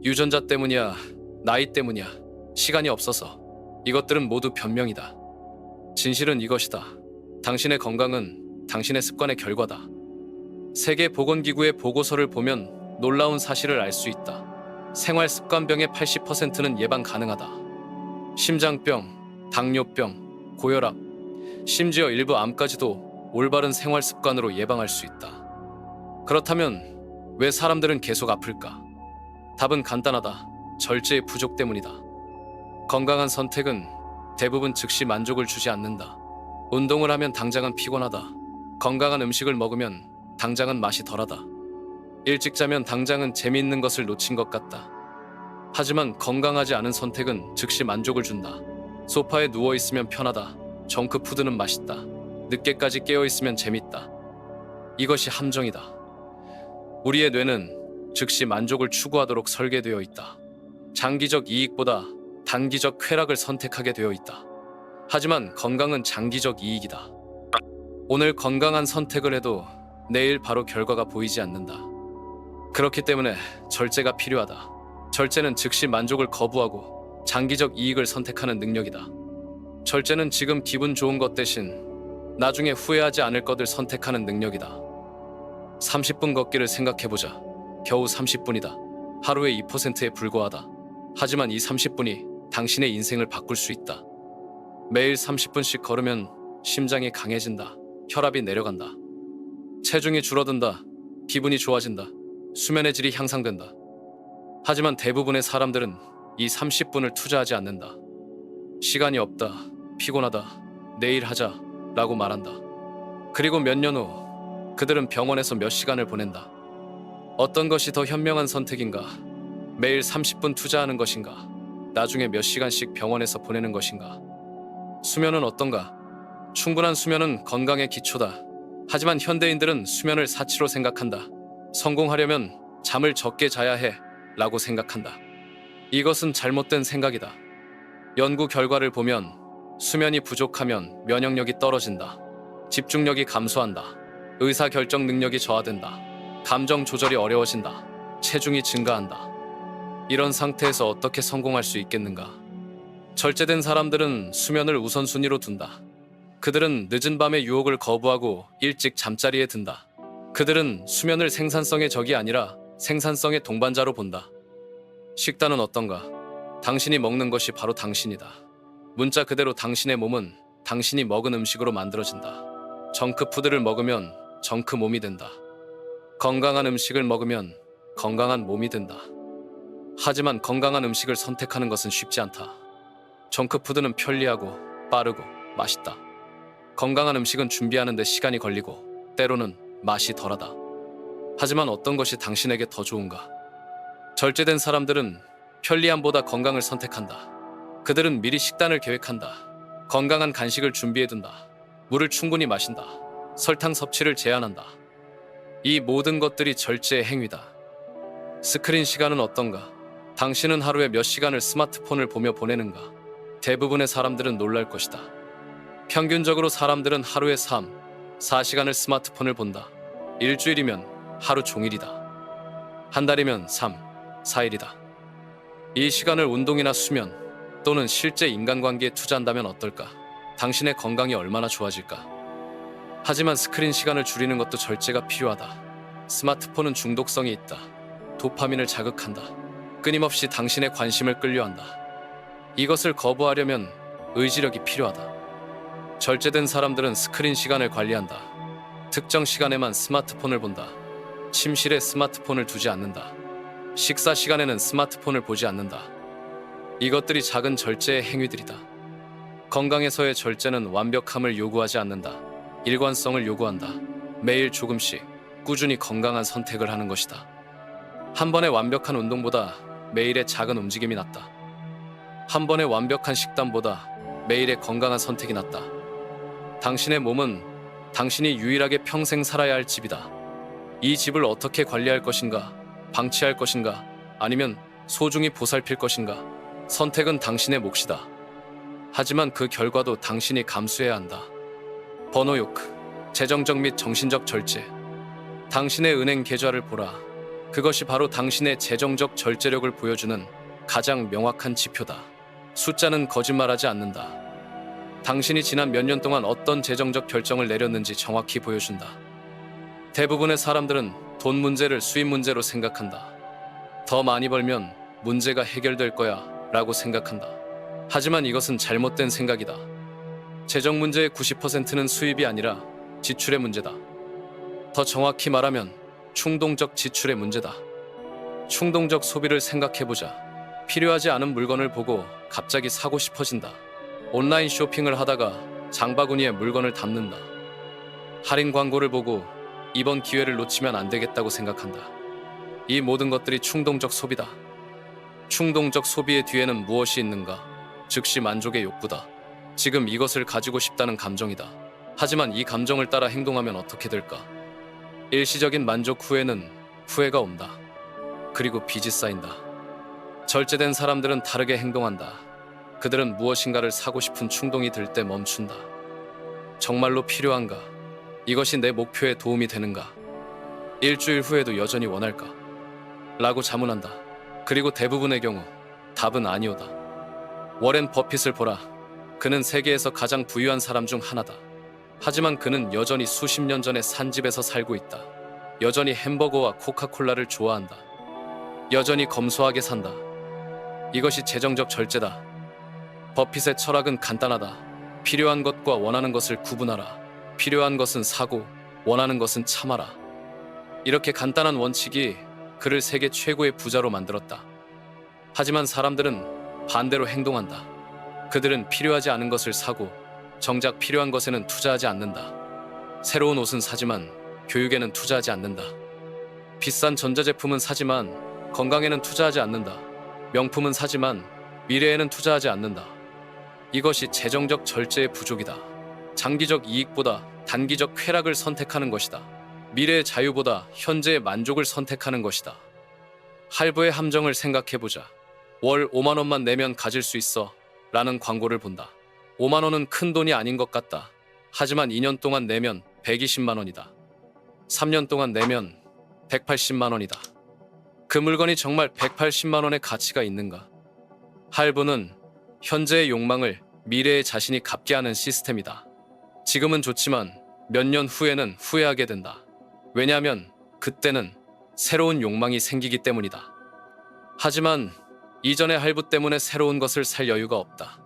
유전자 때문이야, 나이 때문이야, 시간이 없어서. 이것들은 모두 변명이다. 진실은 이것이다. 당신의 건강은 당신의 습관의 결과다. 세계보건기구의 보고서를 보면 놀라운 사실을 알 수 있다. 생활습관병의 80%는 예방 가능하다. 심장병, 당뇨병, 고혈압, 심지어 일부 암까지도 올바른 생활습관으로 예방할 수 있다. 그렇다면 왜 사람들은 계속 아플까? 답은 간단하다. 절제의 부족 때문이다. 건강한 선택은 대부분 즉시 만족을 주지 않는다. 운동을 하면 당장은 피곤하다. 건강한 음식을 먹으면 당장은 맛이 덜하다. 일찍 자면 당장은 재미있는 것을 놓친 것 같다. 하지만 건강하지 않은 선택은 즉시 만족을 준다. 소파에 누워있으면 편하다. 정크푸드는 맛있다. 늦게까지 깨어있으면 재밌다. 이것이 함정이다. 우리의 뇌는 즉시 만족을 추구하도록 설계되어 있다. 장기적 이익보다 단기적 쾌락을 선택하게 되어 있다. 하지만 건강은 장기적 이익이다. 오늘 건강한 선택을 해도 내일 바로 결과가 보이지 않는다. 그렇기 때문에 절제가 필요하다. 절제는 즉시 만족을 거부하고 장기적 이익을 선택하는 능력이다. 절제는 지금 기분 좋은 것 대신 나중에 후회하지 않을 것을 선택하는 능력이다. 30분 걷기를 생각해보자. 겨우 30분이다. 하루의 2%에 불과하다. 하지만 이 30분이 당신의 인생을 바꿀 수 있다. 매일 30분씩 걸으면 심장이 강해진다. 혈압이 내려간다. 체중이 줄어든다. 기분이 좋아진다. 수면의 질이 향상된다. 하지만 대부분의 사람들은 이 30분을 투자하지 그리고 몇 년 후 그들은 병원에서 몇 시간을 보낸다. 어떤 것이 더 현명한 선택인가? 매일 30분 투자하는 것인가? 나중에 몇 시간씩 병원에서 보내는 것인가? 수면은 어떤가? 충분한 수면은 건강의 기초다. 하지만 현대인들은 수면을 사치로 생각한다. 성공하려면 잠을 적게 자야 해 라고 생각한다. 이것은 잘못된 생각이다. 연구 결과를 보면 수면이 부족하면 면역력이 떨어진다. 집중력이 감소한다. 의사결정 능력이 저하된다. 감정 조절이 어려워진다. 체중이 증가한다. 이런 상태에서 어떻게 성공할 수 있겠는가? 절제된 사람들은 수면을 우선순위로 둔다. 그들은 늦은 밤의 유혹을 거부하고 일찍 잠자리에 든다. 그들은 수면을 생산성의 적이 아니라 생산성의 동반자로 본다. 식단은 어떤가? 당신이 먹는 것이 바로 당신이다. 문자 그대로 당신의 몸은 당신이 먹은 음식으로 만들어진다. 정크푸드를 먹으면 정크 몸이 된다. 건강한 음식을 먹으면 건강한 몸이 된다. 하지만 건강한 음식을 선택하는 것은 쉽지 않다. 정크푸드는 편리하고 빠르고 맛있다. 건강한 음식은 준비하는 데 시간이 걸리고 때로는 맛이 덜하다. 하지만 어떤 것이 당신에게 더 좋은가? 절제된 사람들은 편리함보다 건강을 선택한다. 그들은 미리 식단을 계획한다. 건강한 간식을 준비해둔다. 물을 충분히 마신다. 설탕 섭취를 제한한다. 이 모든 것들이 절제의 행위다. 스크린 시간은 어떤가? 당신은 하루에 몇 시간을 스마트폰을 보며 보내는가? 대부분의 사람들은 놀랄 것이다. 평균적으로 사람들은 하루에 3, 4시간을 스마트폰을 본다. 일주일이면 하루 종일이다. 한 달이면 3, 4일이다. 이 시간을 운동이나 수면 또는 실제 인간관계에 투자한다면 어떨까? 당신의 건강이 얼마나 좋아질까? 하지만 스크린 시간을 줄이는 것도 절제가 필요하다. 스마트폰은 중독성이 있다. 도파민을 자극한다. 끊임없이 당신의 관심을 끌려한다. 이것을 거부하려면 의지력이 필요하다. 절제된 사람들은 스크린 시간을 관리한다. 특정 시간에만 스마트폰을 본다. 침실에 스마트폰을 두지 않는다. 식사 시간에는 스마트폰을 보지 않는다. 이것들이 작은 절제의 행위들이다. 건강에서의 절제는 완벽함을 요구하지 않는다. 일관성을 요구한다. 매일 조금씩 꾸준히 건강한 선택을 하는 것이다. 한 번의 완벽한 운동보다 매일의 작은 움직임이 낫다. 한 번의 완벽한 식단보다 매일의 건강한 선택이 낫다. 당신의 몸은 당신이 유일하게 평생 살아야 할 집이다. 이 집을 어떻게 관리할 것인가? 방치할 것인가? 아니면 소중히 보살필 것인가? 선택은 당신의 몫이다. 하지만 그 결과도 당신이 감수해야 한다. 버노요크, 재정적 및 정신적 절제. 당신의 은행 계좌를 보라. 그것이 바로 당신의 재정적 절제력을 보여주는 가장 명확한 지표다. 숫자는 거짓말하지 않는다. 당신이 지난 몇 년 동안 어떤 재정적 결정을 내렸는지 정확히 보여준다. 대부분의 사람들은 돈 문제를 수입 문제로 생각한다. 더 많이 벌면 문제가 해결될 거야 라고 생각한다. 하지만 이것은 잘못된 생각이다. 재정 문제의 90%는 수입이 아니라 지출의 문제다. 더 정확히 말하면 충동적 지출의 문제다. 충동적 소비를 생각해보자. 필요하지 않은 물건을 보고 갑자기 사고 싶어진다. 온라인 쇼핑을 하다가 장바구니에 물건을 담는다. 할인 광고를 보고 이번 기회를 놓치면 안 되겠다고 생각한다. 이 모든 것들이 충동적 소비다. 충동적 소비의 뒤에는 무엇이 있는가? 즉시 만족의 욕구다. 지금 이것을 가지고 싶다는 감정이다. 하지만 이 감정을 따라 행동하면 어떻게 될까? 일시적인 만족 후에는 후회가 온다. 그리고 빚이 쌓인다. 절제된 사람들은 다르게 행동한다. 그들은 무엇인가를 사고 싶은 충동이 들 때 멈춘다. 정말로 필요한가? 이것이 내 목표에 도움이 되는가? 일주일 후에도 여전히 원할까? 라고 자문한다. 그리고 대부분의 경우 답은 아니오다. 워렌 버핏을 보라. 그는 세계에서 가장 부유한 사람 중 하나다. 하지만 그는 여전히 수십 년 전에 산 집에서 살고 있다. 여전히 햄버거와 코카콜라를 좋아한다. 여전히 검소하게 산다. 이것이 재정적 절제다. 버핏의 철학은 간단하다. 필요한 것과 원하는 것을 구분하라. 필요한 것은 사고, 원하는 것은 참아라. 이렇게 간단한 원칙이 그를 세계 최고의 부자로 만들었다. 하지만 사람들은 반대로 행동한다. 그들은 필요하지 않은 것을 사고 정작 필요한 것에는 투자하지 않는다. 새로운 옷은 사지만 교육에는 투자하지 않는다. 비싼 전자제품은 사지만 건강에는 투자하지 않는다. 명품은 사지만 미래에는 투자하지 않는다. 이것이 재정적 절제의 부족이다. 장기적 이익보다 단기적 쾌락을 선택하는 것이다. 미래의 자유보다 현재의 만족을 선택하는 것이다. 할부의 함정을 생각해보자. 월 5만 원만 내면 가질 수 있어 라는 광고를 본다. 5만 원은 큰 돈이 아닌 것 같다. 하지만 2년 동안 내면 120만 원이다. 3년 동안 내면 180만 원이다. 그 물건이 정말 180만 원의 가치가 있는가? 할부는 현재의 욕망을 미래의 자신이 갚게 하는 시스템이다. 지금은 좋지만 몇 년 후에는 후회하게 된다. 왜냐하면 그때는 새로운 욕망이 생기기 때문이다. 하지만 이전의 할부 때문에 새로운 것을 살 여유가 없다.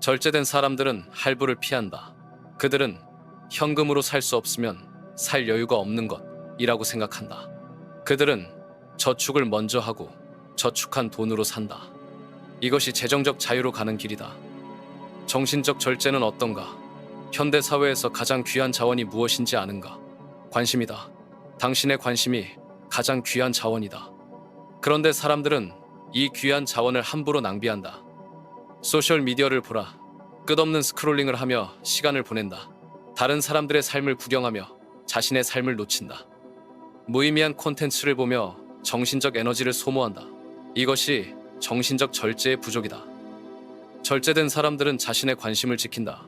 절제된 사람들은 할부를 피한다. 그들은 현금으로 살 수 없으면 살 여유가 없는 것이라고 생각한다. 그들은 저축을 먼저 하고 저축한 돈으로 산다. 이것이 재정적 자유로 가는 길이다. 정신적 절제는 어떤가? 현대 사회에서 가장 귀한 자원이 무엇인지 아는가? 관심이다. 당신의 관심이 가장 귀한 자원이다. 그런데 사람들은 이 귀한 자원을 함부로 낭비한다. 소셜미디어를 보라. 끝없는 스크롤링을 하며 시간을 보낸다. 다른 사람들의 삶을 구경하며 자신의 삶을 놓친다. 무의미한 콘텐츠를 보며 정신적 에너지를 소모한다. 이것이 정신적 절제의 부족이다. 절제된 사람들은 자신의 관심을 지킨다.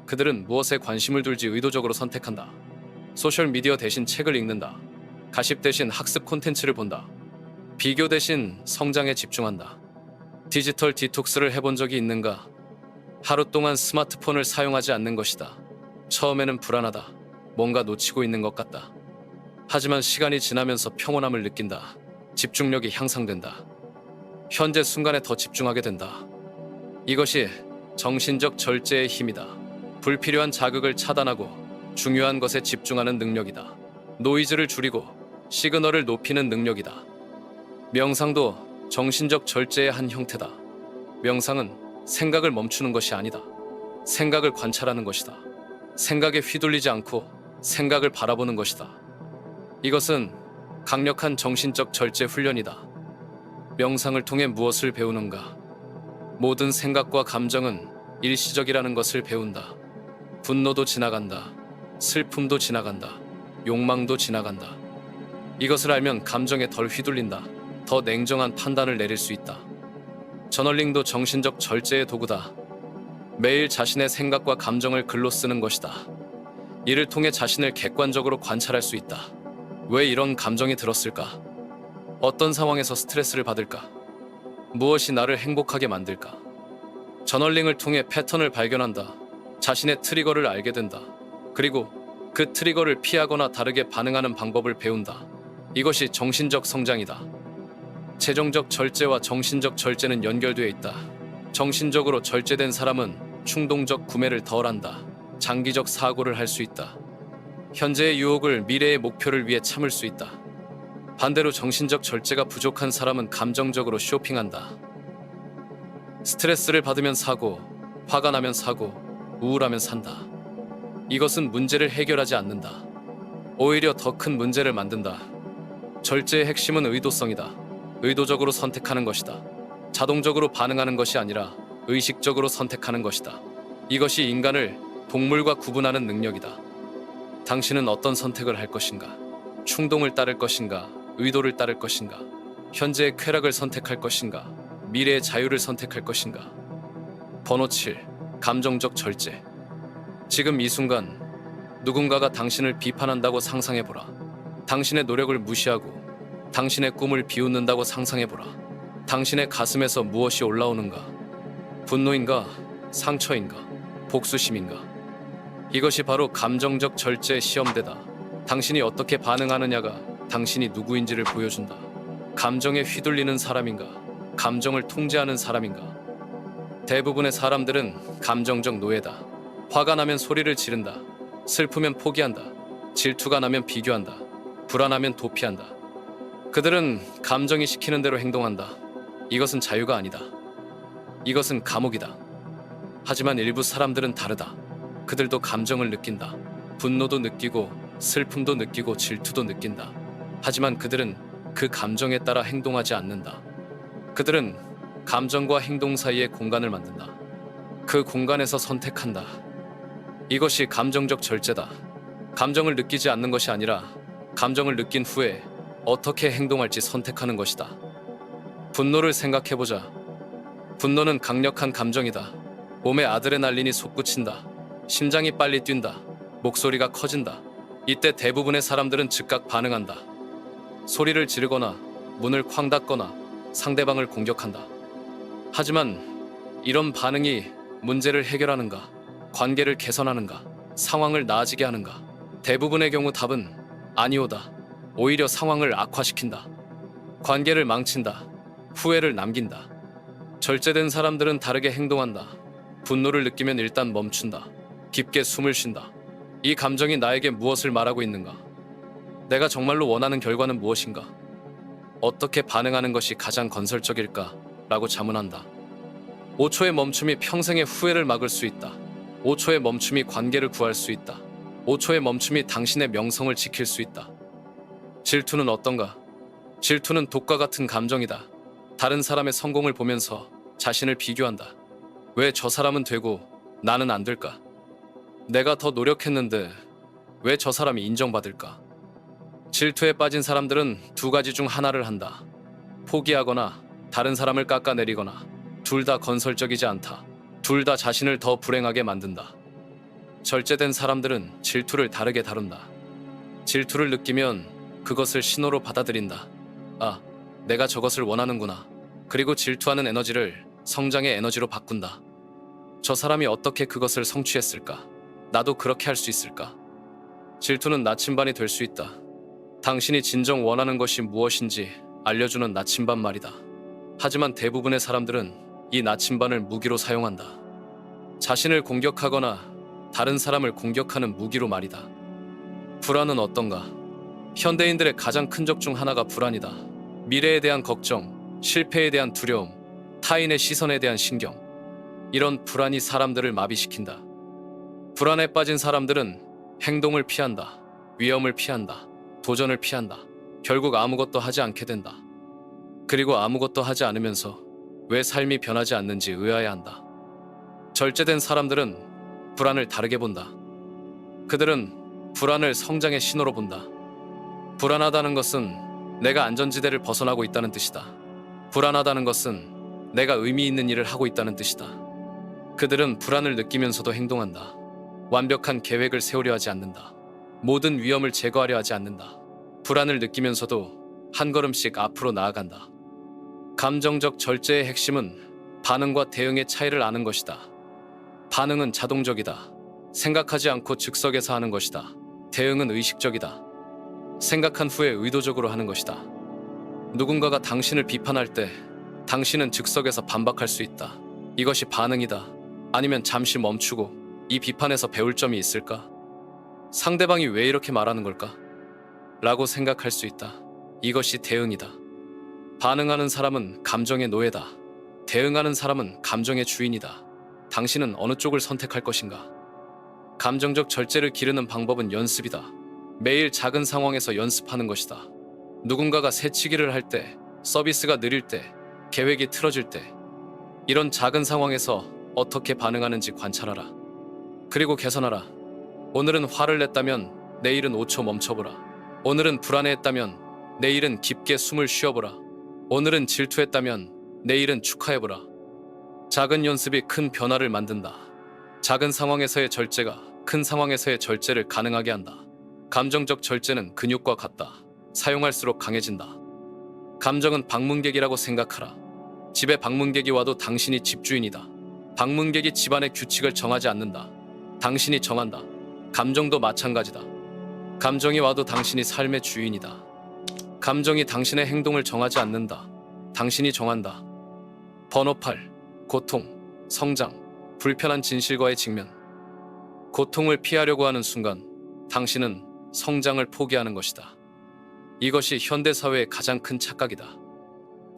그들은 무엇에 관심을 둘지 의도적으로 선택한다. 소셜미디어 대신 책을 읽는다. 가십 대신 학습 콘텐츠를 본다. 비교 대신 성장에 집중한다. 디지털 디톡스를 해본 적이 있는가? 하루 동안 스마트폰을 사용하지 않는 것이다. 처음에는 불안하다. 뭔가 놓치고 있는 것 같다. 하지만 시간이 지나면서 평온함을 느낀다. 집중력이 향상된다. 현재 순간에 더 집중하게 된다. 이것이 정신적 절제의 힘이다. 불필요한 자극을 차단하고 중요한 것에 집중하는 능력이다. 노이즈를 줄이고 시그널을 높이는 능력이다. 명상도 정신적 절제의 한 형태다. 명상은 생각을 멈추는 것이 아니다. 생각을 관찰하는 것이다. 생각에 휘둘리지 않고 생각을 바라보는 것이다. 이것은 강력한 정신적 절제 훈련이다. 명상을 통해 무엇을 배우는가? 모든 생각과 감정은 일시적이라는 것을 배운다. 분노도 지나간다. 슬픔도 지나간다. 욕망도 지나간다. 이것을 알면 감정에 덜 휘둘린다. 더 냉정한 판단을 내릴 수 있다. 저널링도 정신적 절제의 도구다. 매일 자신의 생각과 감정을 글로 쓰는 것이다. 이를 통해 자신을 객관적으로 관찰할 수 있다. 왜 이런 감정이 들었을까? 어떤 상황에서 스트레스를 받을까? 무엇이 나를 행복하게 만들까? 저널링을 통해 패턴을 발견한다. 자신의 트리거를 알게 된다. 그리고 그 트리거를 피하거나 다르게 반응하는 방법을 배운다. 이것이 정신적 성장이다. 재정적 절제와 정신적 절제는 연결되어 있다. 정신적으로 절제된 사람은 충동적 구매를 덜한다. 장기적 사고를 할 수 있다. 현재의 유혹을 미래의 목표를 위해 참을 수 있다. 반대로 정신적 절제가 부족한 사람은 감정적으로 쇼핑한다. 스트레스를 받으면 사고, 화가 나면 사고, 우울하면 산다. 이것은 문제를 해결하지 않는다. 오히려 더 큰 문제를 만든다. 절제의 핵심은 의도성이다. 의도적으로 선택하는 것이다. 자동적으로 반응하는 것이 아니라 의식적으로 선택하는 것이다. 이것이 인간을 동물과 구분하는 능력이다. 당신은 어떤 선택을 할 것인가? 충동을 따를 것인가? 의도를 따를 것인가? 현재의 쾌락을 선택할 것인가? 미래의 자유를 선택할 것인가? 번호 7. 감정적 절제. 지금 이 순간 누군가가 당신을 비판한다고 상상해보라. 당신의 노력을 무시하고 당신의 꿈을 비웃는다고 상상해보라. 당신의 가슴에서 무엇이 올라오는가? 분노인가? 상처인가? 복수심인가? 이것이 바로 감정적 절제의 시험대다. 당신이 어떻게 반응하느냐가 당신이 누구인지를 보여준다. 감정에 휘둘리는 사람인가? 감정을 통제하는 사람인가? 대부분의 사람들은 감정적 노예다. 화가 나면 소리를 지른다. 슬프면 포기한다. 질투가 나면 비교한다. 불안하면 도피한다. 그들은 감정이 시키는 대로 행동한다. 이것은 자유가 아니다. 이것은 감옥이다. 하지만 일부 사람들은 다르다. 그들도 감정을 느낀다. 분노도 느끼고 슬픔도 느끼고 질투도 느낀다. 하지만 그들은 그 감정에 따라 행동하지 않는다. 그들은 감정과 행동 사이에 공간을 만든다. 그 공간에서 선택한다. 이것이 감정적 절제다. 감정을 느끼지 않는 것이 아니라 감정을 느낀 후에 어떻게 행동할지 선택하는 것이다. 분노를 생각해보자. 분노는 강력한 감정이다. 몸에 아드레날린이 솟구친다. 심장이 빨리 뛴다. 목소리가 커진다. 이때 대부분의 사람들은 즉각 반응한다. 소리를 지르거나 문을 쾅 닫거나 상대방을 공격한다. 하지만 이런 반응이 문제를 해결하는가? 관계를 개선하는가? 상황을 나아지게 하는가? 대부분의 경우 답은 아니오다. 오히려 상황을 악화시킨다. 관계를 망친다. 후회를 남긴다. 절제된 사람들은 다르게 행동한다. 분노를 느끼면 일단 멈춘다. 깊게 숨을 쉰다. 이 감정이 나에게 무엇을 말하고 있는가? 내가 정말로 원하는 결과는 무엇인가? 어떻게 반응하는 것이 가장 건설적일까? 라고 자문한다. 5초의 멈춤이 평생의 후회를 막을 수 있다. 5초의 멈춤이 관계를 구할 수 있다. 5초의 멈춤이 당신의 명성을 지킬 수 있다. 질투는 어떤가? 질투는 독과 같은 감정이다. 다른 사람의 성공을 보면서 자신을 비교한다. 왜 저 사람은 되고 나는 안 될까? 내가 더 노력했는데 왜 저 사람이 인정받을까? 질투에 빠진 사람들은 두 가지 중 하나를 한다. 포기하거나 다른 사람을 깎아내리거나. 둘 다 건설적이지 않다. 둘 다 자신을 더 불행하게 만든다. 절제된 사람들은 질투를 다르게 다룬다. 질투를 느끼면 그것을 신호로 받아들인다. 아, 내가 저것을 원하는구나. 그리고 질투하는 에너지를 성장의 에너지로 바꾼다. 저 사람이 어떻게 그것을 성취했을까? 나도 그렇게 할 수 있을까? 질투는 나침반이 될 수 있다. 당신이 진정 원하는 것이 무엇인지 알려주는 나침반 말이다. 하지만 대부분의 사람들은 이 나침반을 무기로 사용한다. 자신을 공격하거나 다른 사람을 공격하는 무기로 말이다. 불안은 어떤가? 현대인들의 가장 큰 적 중 하나가 불안이다. 미래에 대한 걱정, 실패에 대한 두려움, 타인의 시선에 대한 신경. 이런 불안이 사람들을 마비시킨다. 불안에 빠진 사람들은 행동을 피한다. 위험을 피한다. 도전을 피한다. 결국 아무것도 하지 않게 된다. 그리고 아무것도 하지 않으면서 왜 삶이 변하지 않는지 의아해한다. 절제된 사람들은 불안을 다르게 본다. 그들은 불안을 성장의 신호로 본다. 불안하다는 것은 내가 안전지대를 벗어나고 있다는 뜻이다. 불안하다는 것은 내가 의미 있는 일을 하고 있다는 뜻이다. 그들은 불안을 느끼면서도 행동한다. 완벽한 계획을 세우려 하지 않는다. 모든 위험을 제거하려 하지 않는다. 불안을 느끼면서도 한 걸음씩 앞으로 나아간다. 감정적 절제의 핵심은 반응과 대응의 차이를 아는 것이다. 반응은 자동적이다. 생각하지 않고 즉석에서 하는 것이다. 대응은 의식적이다. 생각한 후에 의도적으로 하는 것이다. 누군가가 당신을 비판할 때 당신은 즉석에서 반박할 수 있다. 이것이 반응이다. 아니면 잠시 멈추고 이 비판에서 배울 점이 있을까? 상대방이 왜 이렇게 말하는 걸까? 라고 생각할 수 있다. 이것이 대응이다. 반응하는 사람은 감정의 노예다. 대응하는 사람은 감정의 주인이다. 당신은 어느 쪽을 선택할 것인가? 감정적 절제를 기르는 방법은 연습이다. 매일 작은 상황에서 연습하는 것이다. 누군가가 새치기를 할 때, 서비스가 느릴 때, 계획이 틀어질 때, 이런 작은 상황에서 어떻게 반응하는지 관찰하라. 그리고 개선하라. 오늘은 화를 냈다면 내일은 5초 멈춰보라. 오늘은 불안해했다면 내일은 깊게 숨을 쉬어보라. 오늘은 질투했다면 내일은 축하해보라. 작은 연습이 큰 변화를 만든다. 작은 상황에서의 절제가 큰 상황에서의 절제를 가능하게 한다. 감정적 절제는 근육과 같다. 사용할수록 강해진다. 감정은 방문객이라고 생각하라. 집에 방문객이 와도 당신이 집주인이다. 방문객이 집안의 규칙을 정하지 않는다. 당신이 정한다. 감정도 마찬가지다. 감정이 와도 당신이 삶의 주인이다. 감정이 당신의 행동을 정하지 않는다. 당신이 정한다. 번호 8. 고통, 성장, 불편한 진실과의 직면. 고통을 피하려고 하는 순간 당신은 성장을 포기하는 것이다. 이것이 현대사회의 가장 큰 착각이다.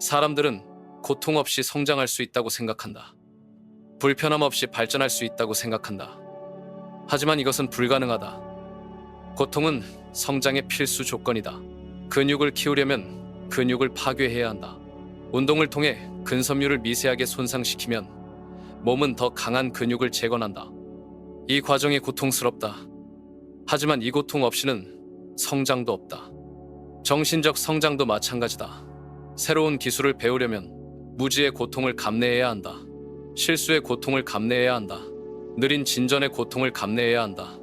사람들은 고통 없이 성장할 수 있다고 생각한다. 불편함 없이 발전할 수 있다고 생각한다. 하지만 이것은 불가능하다. 고통은 성장의 필수 조건이다. 근육을 키우려면 근육을 파괴해야 한다. 운동을 통해 근섬유를 미세하게 손상시키면 몸은 더 강한 근육을 재건한다. 이 과정이 고통스럽다. 하지만 이 고통 없이는 성장도 없다. 정신적 성장도 마찬가지다. 새로운 기술을 배우려면 무지의 고통을 감내해야 한다. 실수의 고통을 감내해야 한다. 느린 진전의 고통을 감내해야 한다.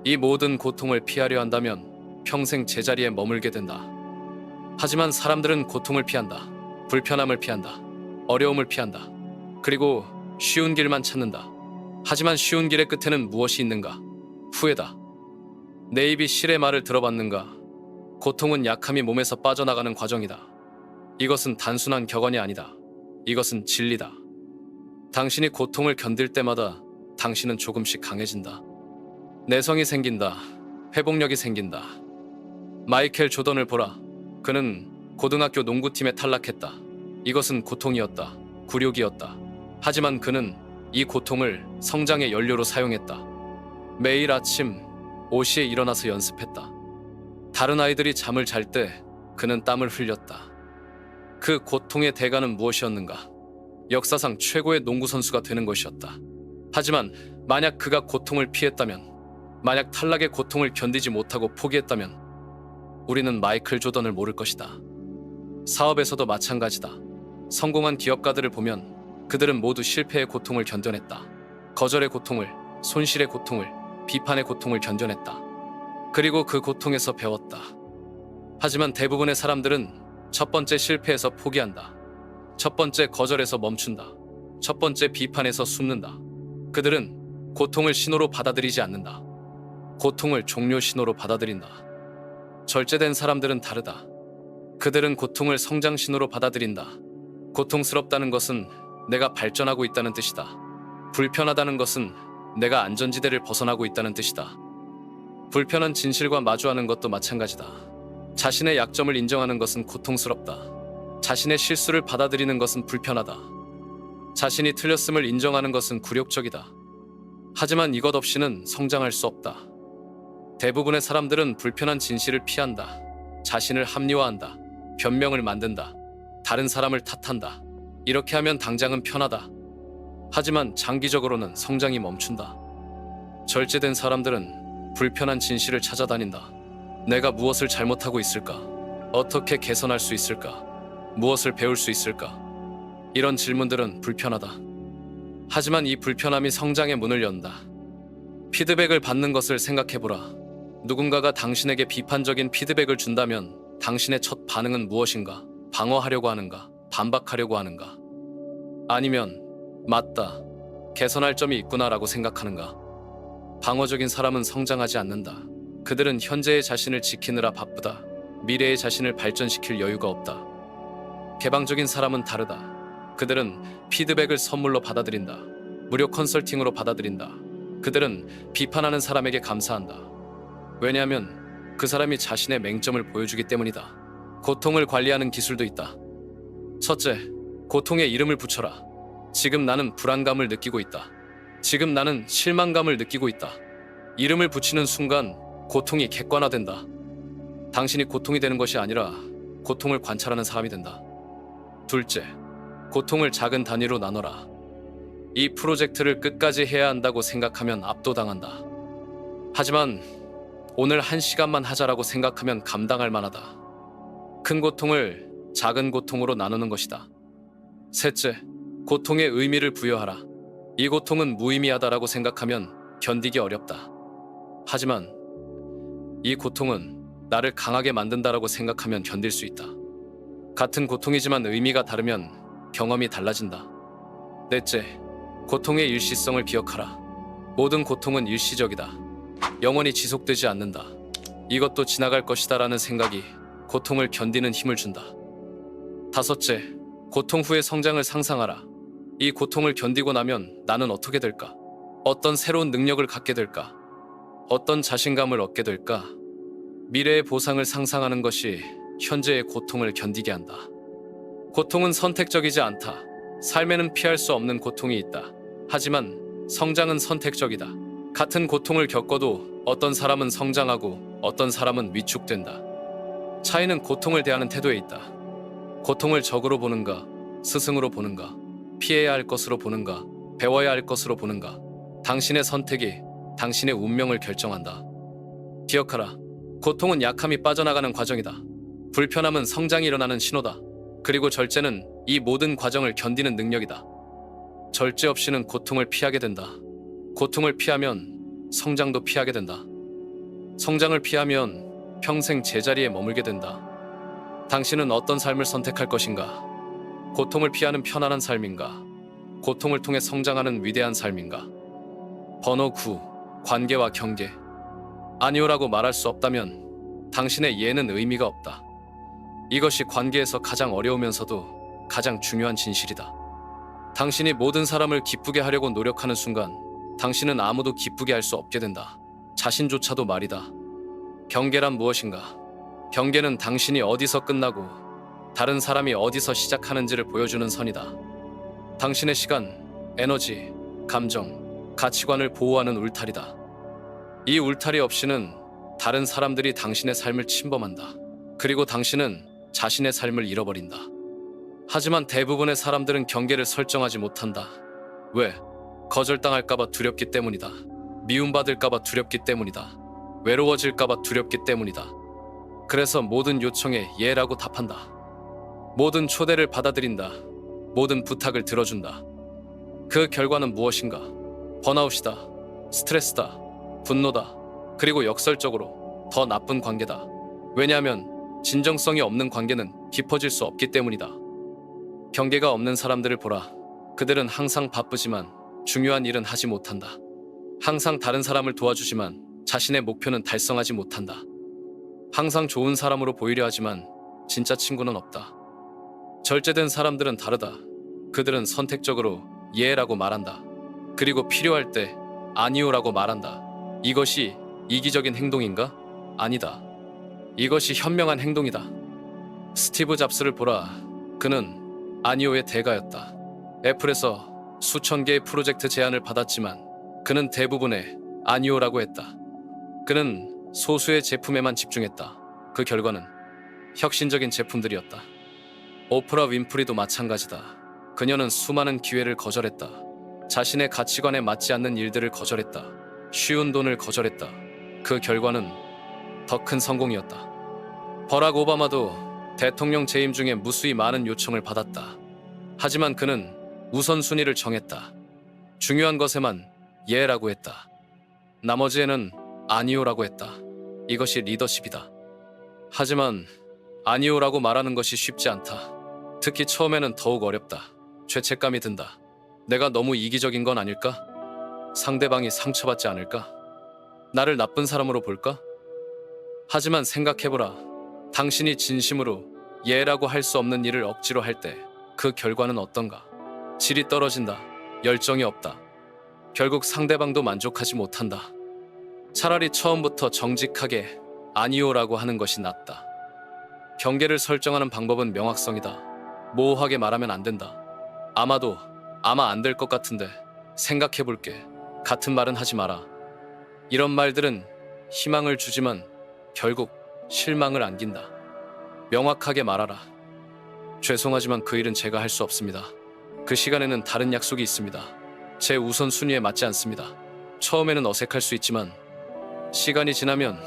이 모든 고통을 피하려 한다면 평생 제자리에 머물게 된다. 하지만 사람들은 고통을 피한다. 불편함을 피한다. 어려움을 피한다. 그리고 쉬운 길만 찾는다. 하지만 쉬운 길의 끝에는 무엇이 있는가? 후회다. 내 입이 실의 말을 들어봤는가? 고통은 약함이 몸에서 빠져나가는 과정이다. 이것은 단순한 격언이 아니다. 이것은 진리다. 당신이 고통을 견딜 때마다 당신은 조금씩 강해진다. 내성이 생긴다. 회복력이 생긴다. 마이켈 조던을 보라. 그는 고등학교 농구팀에 탈락했다. 이것은 고통이었다. 굴욕이었다. 하지만 그는 이 고통을 성장의 연료로 사용했다. 매일 아침 5시에 일어나서 연습했다. 다른 아이들이 잠을 잘 때 그는 땀을 흘렸다. 그 고통의 대가는 무엇이었는가? 역사상 최고의 농구 선수가 되는 것이었다. 하지만 만약 그가 고통을 피했다면, 만약 탈락의 고통을 견디지 못하고 포기했다면 우리는 마이클 조던을 모를 것이다. 사업에서도 마찬가지다. 성공한 기업가들을 보면 그들은 모두 실패의 고통을 견뎌냈다. 거절의 고통을, 손실의 고통을, 비판의 고통을 견뎌냈다. 그리고 그 고통에서 배웠다. 하지만 대부분의 사람들은 첫 번째 실패에서 포기한다. 첫 번째 거절에서 멈춘다. 첫 번째 비판에서 숨는다. 그들은 고통을 신호로 받아들이지 않는다. 고통을 종료 신호로 받아들인다. 절제된 사람들은 다르다. 그들은 고통을 성장 신호로 받아들인다. 고통스럽다는 것은 내가 발전하고 있다는 뜻이다. 불편하다는 것은 내가 안전지대를 벗어나고 있다는 뜻이다. 불편한 진실과 마주하는 것도 마찬가지다. 자신의 약점을 인정하는 것은 고통스럽다. 자신의 실수를 받아들이는 것은 불편하다. 자신이 틀렸음을 인정하는 것은 굴욕적이다. 하지만 이것 없이는 성장할 수 없다. 대부분의 사람들은 불편한 진실을 피한다. 자신을 합리화한다. 변명을 만든다. 다른 사람을 탓한다. 이렇게 하면 당장은 편하다. 하지만 장기적으로는 성장이 멈춘다. 절제된 사람들은 불편한 진실을 찾아다닌다. 내가 무엇을 잘못하고 있을까? 어떻게 개선할 수 있을까? 무엇을 배울 수 있을까? 이런 질문들은 불편하다. 하지만 이 불편함이 성장의 문을 연다. 피드백을 받는 것을 생각해보라. 누군가가 당신에게 비판적인 피드백을 준다면 당신의 첫 반응은 무엇인가? 방어하려고 하는가? 반박하려고 하는가? 아니면 맞다. 개선할 점이 있구나라고 생각하는가? 방어적인 사람은 성장하지 않는다. 그들은 현재의 자신을 지키느라 바쁘다. 미래의 자신을 발전시킬 여유가 없다. 개방적인 사람은 다르다. 그들은 피드백을 선물로 받아들인다. 무료 컨설팅으로 받아들인다. 그들은 비판하는 사람에게 감사한다. 왜냐하면 그 사람이 자신의 맹점을 보여주기 때문이다. 고통을 관리하는 기술도 있다. 첫째, 고통에 이름을 붙여라. 지금 나는 불안감을 느끼고 있다. 지금 나는 실망감을 느끼고 있다. 이름을 붙이는 순간 고통이 객관화된다. 당신이 고통이 되는 것이 아니라 고통을 관찰하는 사람이 된다. 둘째, 고통을 작은 단위로 나눠라. 이 프로젝트를 끝까지 해야 한다고 생각하면 압도당한다. 하지만 오늘 1시간만 하자라고 생각하면 감당할 만하다. 큰 고통을 작은 고통으로 나누는 것이다. 셋째, 고통에 의미를 부여하라. 이 고통은 무의미하다라고 생각하면 견디기 어렵다. 하지만 이 고통은 나를 강하게 만든다라고 생각하면 견딜 수 있다. 같은 고통이지만 의미가 다르면 경험이 달라진다. 넷째, 고통의 일시성을 기억하라. 모든 고통은 일시적이다. 영원히 지속되지 않는다. 이것도 지나갈 것이다라는 생각이 고통을 견디는 힘을 준다. 다섯째, 고통 후의 성장을 상상하라. 이 고통을 견디고 나면 나는 어떻게 될까? 어떤 새로운 능력을 갖게 될까? 어떤 자신감을 얻게 될까? 미래의 보상을 상상하는 것이 현재의 고통을 견디게 한다. 고통은 선택적이지 않다. 삶에는 피할 수 없는 고통이 있다. 하지만 성장은 선택적이다. 같은 고통을 겪어도 어떤 사람은 성장하고 어떤 사람은 위축된다. 차이는 고통을 대하는 태도에 있다. 고통을 적으로 보는가, 스승으로 보는가, 피해야 할 것으로 보는가, 배워야 할 것으로 보는가. 당신의 선택이 당신의 운명을 결정한다. 기억하라. 고통은 약함이 빠져나가는 과정이다. 불편함은 성장이 일어나는 신호다. 그리고 절제는 이 모든 과정을 견디는 능력이다. 절제 없이는 고통을 피하게 된다. 고통을 피하면 성장도 피하게 된다. 성장을 피하면 평생 제자리에 머물게 된다. 당신은 어떤 삶을 선택할 것인가? 고통을 피하는 편안한 삶인가? 고통을 통해 성장하는 위대한 삶인가? 번호 9. 관계와 경계. 아니오라고 말할 수 없다면 당신의 예는 의미가 없다. 이것이 관계에서 가장 어려우면서도 가장 중요한 진실이다. 당신이 모든 사람을 기쁘게 하려고 노력하는 순간 당신은 아무도 기쁘게 할 수 없게 된다. 자신조차도 말이다. 경계란 무엇인가? 경계는 당신이 어디서 끝나고 다른 사람이 어디서 시작하는지를 보여주는 선이다. 당신의 시간, 에너지, 감정, 가치관을 보호하는 울타리다. 이 울타리 없이는 다른 사람들이 당신의 삶을 침범한다. 그리고 당신은 자신의 삶을 잃어버린다. 하지만 대부분의 사람들은 경계를 설정하지 못한다. 왜? 거절당할까봐 두렵기 때문이다. 미움받을까봐 두렵기 때문이다. 외로워질까봐 두렵기 때문이다. 그래서 모든 요청에 예라고 답한다. 모든 초대를 받아들인다. 모든 부탁을 들어준다. 그 결과는 무엇인가? 번아웃이다. 스트레스다. 분노다. 그리고 역설적으로 더 나쁜 관계다. 왜냐하면 진정성이 없는 관계는 깊어질 수 없기 때문이다. 경계가 없는 사람들을 보라. 그들은 항상 바쁘지만 중요한 일은 하지 못한다. 항상 다른 사람을 도와주지만 자신의 목표는 달성하지 못한다. 항상 좋은 사람으로 보이려 하지만 진짜 친구는 없다. 절제된 사람들은 다르다. 그들은 선택적으로 예라고 말한다. 그리고 필요할 때 아니오라고 말한다. 이것이 이기적인 행동인가? 아니다. 이것이 현명한 행동이다. 스티브 잡스를 보라. 그는 아니오의 대가였다. 애플에서 수천 개의 프로젝트 제안을 받았지만 그는 대부분의 아니오라고 했다. 그는 소수의 제품에만 집중했다. 그 결과는 혁신적인 제품들이었다. 오프라 윈프리도 마찬가지다. 그녀는 수많은 기회를 거절했다. 자신의 가치관에 맞지 않는 일들을 거절했다. 쉬운 돈을 거절했다. 그 결과는 더 큰 성공이었다. 버락 오바마도 대통령 재임 중에 무수히 많은 요청을 받았다. 하지만 그는 우선순위를 정했다. 중요한 것에만 예라고 했다. 나머지에는 아니오라고 했다. 이것이 리더십이다. 하지만 아니오라고 말하는 것이 쉽지 않다. 특히 처음에는 더욱 어렵다. 죄책감이 든다. 내가 너무 이기적인 건 아닐까? 상대방이 상처받지 않을까? 나를 나쁜 사람으로 볼까? 하지만 생각해보라. 당신이 진심으로 예라고 할 수 없는 일을 억지로 할 때 그 결과는 어떤가? 질이 떨어진다. 열정이 없다. 결국 상대방도 만족하지 못한다. 차라리 처음부터 정직하게 아니오라고 하는 것이 낫다. 경계를 설정하는 방법은 명확성이다. 모호하게 말하면 안 된다. 아마 안 될 것 같은데 생각해볼게. 같은 말은 하지 마라. 이런 말들은 희망을 주지만 결국 실망을 안긴다. 명확하게 말하라. 죄송하지만 그 일은 제가 할 수 없습니다. 그 시간에는 다른 약속이 있습니다. 제 우선순위에 맞지 않습니다. 처음에는 어색할 수 있지만 시간이 지나면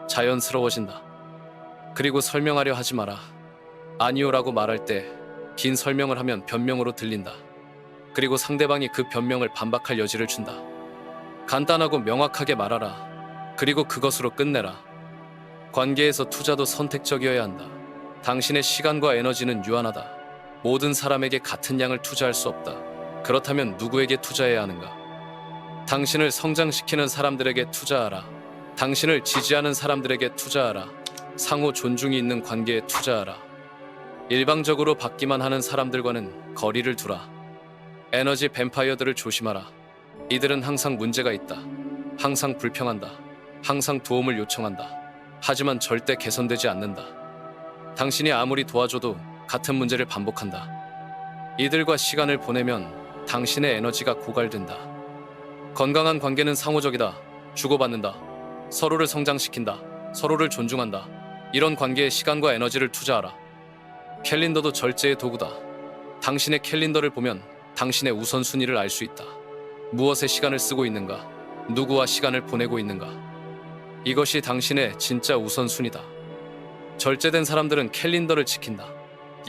자연스러워진다. 그리고 설명하려 하지 마라. 아니오라고 말할 때 긴 설명을 하면 변명으로 들린다. 그리고 상대방이 그 변명을 반박할 여지를 준다. 간단하고 명확하게 말하라. 그리고 그것으로 끝내라. 관계에서 투자도 선택적이어야 한다. 당신의 시간과 에너지는 유한하다. 모든 사람에게 같은 양을 투자할 수 없다. 그렇다면 누구에게 투자해야 하는가? 당신을 성장시키는 사람들에게 투자하라. 당신을 지지하는 사람들에게 투자하라. 상호 존중이 있는 관계에 투자하라. 일방적으로 받기만 하는 사람들과는 거리를 두라. 에너지 뱀파이어들을 조심하라. 이들은 항상 문제가 있다. 항상 불평한다. 항상 도움을 요청한다. 하지만 절대 개선되지 않는다. 당신이 아무리 도와줘도 같은 문제를 반복한다. 이들과 시간을 보내면 당신의 에너지가 고갈된다. 건강한 관계는 상호적이다. 주고받는다. 서로를 성장시킨다. 서로를 존중한다. 이런 관계에 시간과 에너지를 투자하라. 캘린더도 절제의 도구다. 당신의 캘린더를 보면 당신의 우선순위를 알 수 있다. 무엇에 시간을 쓰고 있는가? 누구와 시간을 보내고 있는가? 이것이 당신의 진짜 우선순위다. 절제된 사람들은 캘린더를 지킨다.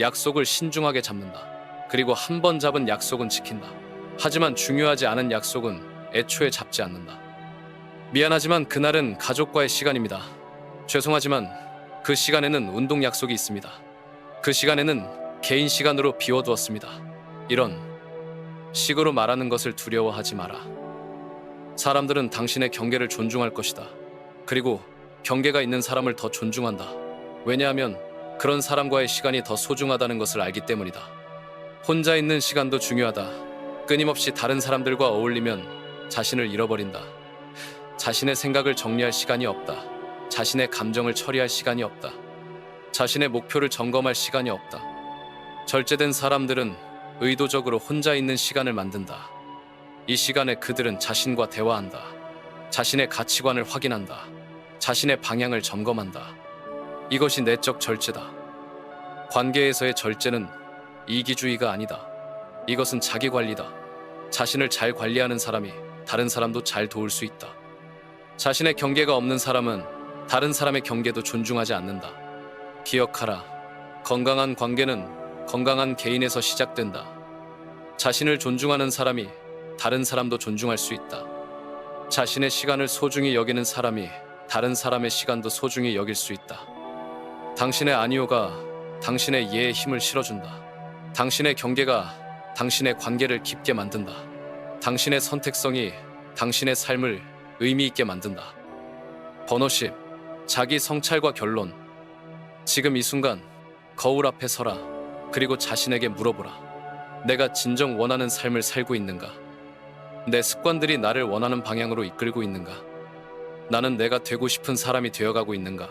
약속을 신중하게 잡는다. 그리고 한 번 잡은 약속은 지킨다. 하지만 중요하지 않은 약속은 애초에 잡지 않는다. 미안하지만 그날은 가족과의 시간입니다. 죄송하지만 그 시간에는 운동 약속이 있습니다. 그 시간에는 개인 시간으로 비워두었습니다. 이런 식으로 말하는 것을 두려워하지 마라. 사람들은 당신의 경계를 존중할 것이다. 그리고 경계가 있는 사람을 더 존중한다. 왜냐하면 그런 사람과의 시간이 더 소중하다는 것을 알기 때문이다. 혼자 있는 시간도 중요하다. 끊임없이 다른 사람들과 어울리면 자신을 잃어버린다. 자신의 생각을 정리할 시간이 없다. 자신의 감정을 처리할 시간이 없다. 자신의 목표를 점검할 시간이 없다. 절제된 사람들은 의도적으로 혼자 있는 시간을 만든다. 이 시간에 그들은 자신과 대화한다. 자신의 가치관을 확인한다. 자신의 방향을 점검한다. 이것이 내적 절제다. 관계에서의 절제는 이기주의가 아니다. 이것은 자기관리다. 자신을 잘 관리하는 사람이 다른 사람도 잘 도울 수 있다. 자신의 경계가 없는 사람은 다른 사람의 경계도 존중하지 않는다. 기억하라. 건강한 관계는 건강한 개인에서 시작된다. 자신을 존중하는 사람이 다른 사람도 존중할 수 있다. 자신의 시간을 소중히 여기는 사람이 다른 사람의 시간도 소중히 여길 수 있다. 당신의 아니오가 당신의 예에 힘을 실어준다. 당신의 경계가 당신의 관계를 깊게 만든다. 당신의 선택성이 당신의 삶을 의미 있게 만든다. 번호 10. 자기 성찰과 결론. 지금 이 순간 거울 앞에 서라. 그리고 자신에게 물어보라. 내가 진정 원하는 삶을 살고 있는가? 내 습관들이 나를 원하는 방향으로 이끌고 있는가? 나는 내가 되고 싶은 사람이 되어가고 있는가?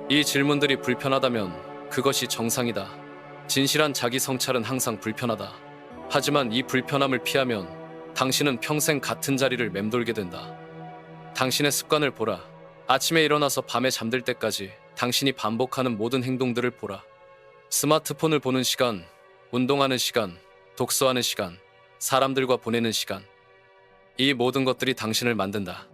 이 질문들이 불편하다면 그것이 정상이다. 진실한 자기 성찰은 항상 불편하다. 하지만 이 불편함을 피하면 당신은 평생 같은 자리를 맴돌게 된다. 당신의 습관을 보라. 아침에 일어나서 밤에 잠들 때까지 당신이 반복하는 모든 행동들을 보라. 스마트폰을 보는 시간, 운동하는 시간, 독서하는 시간, 사람들과 보내는 시간. 이 모든 것들이 당신을 만든다.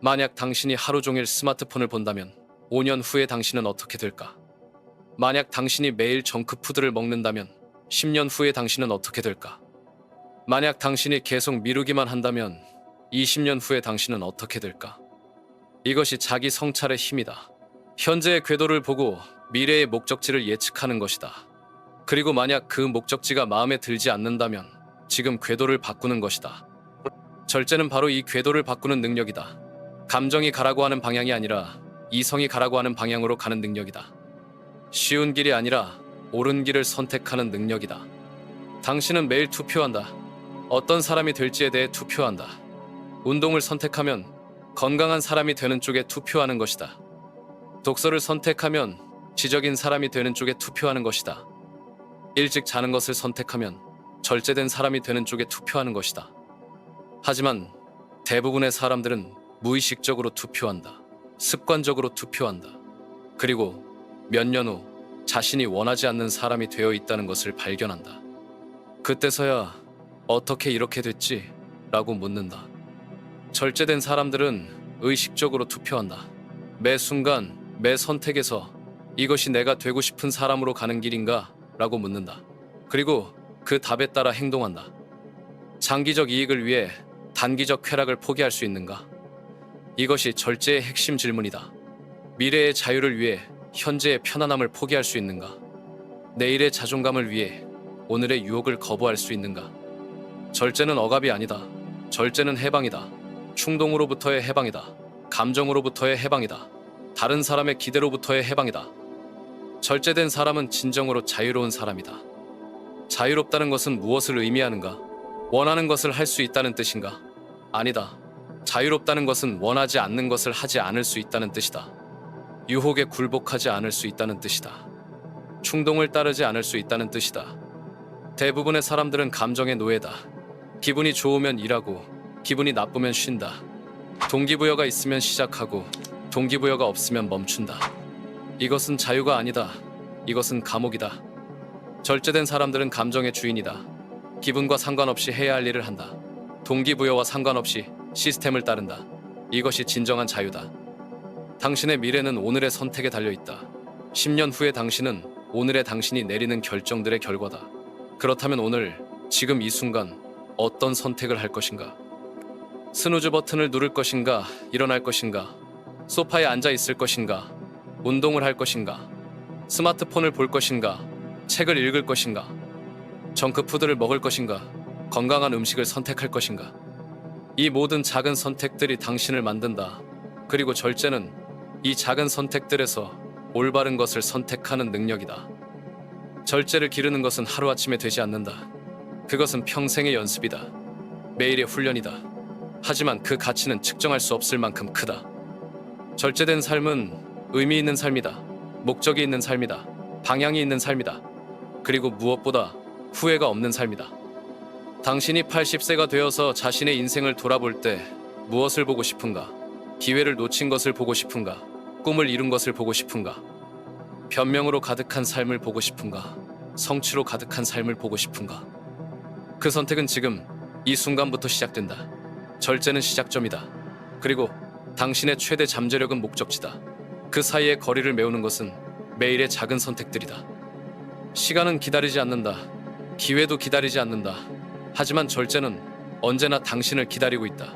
만약 당신이 하루 종일 스마트폰을 본다면 5년 후에 당신은 어떻게 될까? 만약 당신이 매일 정크푸드를 먹는다면 10년 후에 당신은 어떻게 될까? 만약 당신이 계속 미루기만 한다면 20년 후에 당신은 어떻게 될까? 이것이 자기 성찰의 힘이다. 현재의 궤도를 보고 미래의 목적지를 예측하는 것이다. 그리고 만약 그 목적지가 마음에 들지 않는다면 지금 궤도를 바꾸는 것이다. 절제는 바로 이 궤도를 바꾸는 능력이다. 감정이 가라고 하는 방향이 아니라 이성이 가라고 하는 방향으로 가는 능력이다. 쉬운 길이 아니라 옳은 길을 선택하는 능력이다. 당신은 매일 투표한다. 어떤 사람이 될지에 대해 투표한다. 운동을 선택하면 건강한 사람이 되는 쪽에 투표하는 것이다. 독서를 선택하면 지적인 사람이 되는 쪽에 투표하는 것이다. 일찍 자는 것을 선택하면 절제된 사람이 되는 쪽에 투표하는 것이다. 하지만 대부분의 사람들은 무의식적으로 투표한다. 습관적으로 투표한다. 그리고 몇 년 후 자신이 원하지 않는 사람이 되어 있다는 것을 발견한다. 그때서야 어떻게 이렇게 됐지? 라고 묻는다. 절제된 사람들은 의식적으로 투표한다. 매 순간, 매 선택에서 이것이 내가 되고 싶은 사람으로 가는 길인가? 라고 묻는다. 그리고 그 답에 따라 행동한다. 장기적 이익을 위해 단기적 쾌락을 포기할 수 있는가? 이것이 절제의 핵심 질문이다. 미래의 자유를 위해 현재의 편안함을 포기할 수 있는가? 내일의 자존감을 위해 오늘의 유혹을 거부할 수 있는가? 절제는 억압이 아니다. 절제는 해방이다. 충동으로부터의 해방이다. 감정으로부터의 해방이다. 다른 사람의 기대로부터의 해방이다. 절제된 사람은 진정으로 자유로운 사람이다. 자유롭다는 것은 무엇을 의미하는가? 원하는 것을 할 수 있다는 뜻인가? 아니다. 자유롭다는 것은 원하지 않는 것을 하지 않을 수 있다는 뜻이다. 유혹에 굴복하지 않을 수 있다는 뜻이다. 충동을 따르지 않을 수 있다는 뜻이다. 대부분의 사람들은 감정의 노예다. 기분이 좋으면 일하고 기분이 나쁘면 쉰다. 동기부여가 있으면 시작하고 동기부여가 없으면 멈춘다. 이것은 자유가 아니다. 이것은 감옥이다. 절제된 사람들은 감정의 주인이다. 기분과 상관없이 해야 할 일을 한다. 동기부여와 상관없이 시스템을 따른다. 이것이 진정한 자유다. 당신의 미래는 오늘의 선택에 달려있다. 10년 후의 당신은 오늘의 당신이 내리는 결정들의 결과다. 그렇다면 오늘, 지금 이 순간 어떤 선택을 할 것인가? 스누즈 버튼을 누를 것인가? 일어날 것인가? 소파에 앉아 있을 것인가? 운동을 할 것인가? 스마트폰을 볼 것인가? 책을 읽을 것인가? 정크푸드를 먹을 것인가? 건강한 음식을 선택할 것인가? 이 모든 작은 선택들이 당신을 만든다. 그리고 절제는 이 작은 선택들에서 올바른 것을 선택하는 능력이다. 절제를 기르는 것은 하루아침에 되지 않는다. 그것은 평생의 연습이다. 매일의 훈련이다. 하지만 그 가치는 측정할 수 없을 만큼 크다. 절제된 삶은 의미 있는 삶이다. 목적이 있는 삶이다. 방향이 있는 삶이다. 그리고 무엇보다 후회가 없는 삶이다. 당신이 80세가 되어서 자신의 인생을 돌아볼 때 무엇을 보고 싶은가? 기회를 놓친 것을 보고 싶은가? 꿈을 이룬 것을 보고 싶은가? 변명으로 가득한 삶을 보고 싶은가? 성취로 가득한 삶을 보고 싶은가? 그 선택은 지금 이 순간부터 시작된다. 절제는 시작점이다. 그리고 당신의 최대 잠재력은 목적지다. 그 사이의 거리를 메우는 것은 매일의 작은 선택들이다. 시간은 기다리지 않는다. 기회도 기다리지 않는다. 하지만 절제는 언제나 당신을 기다리고 있다.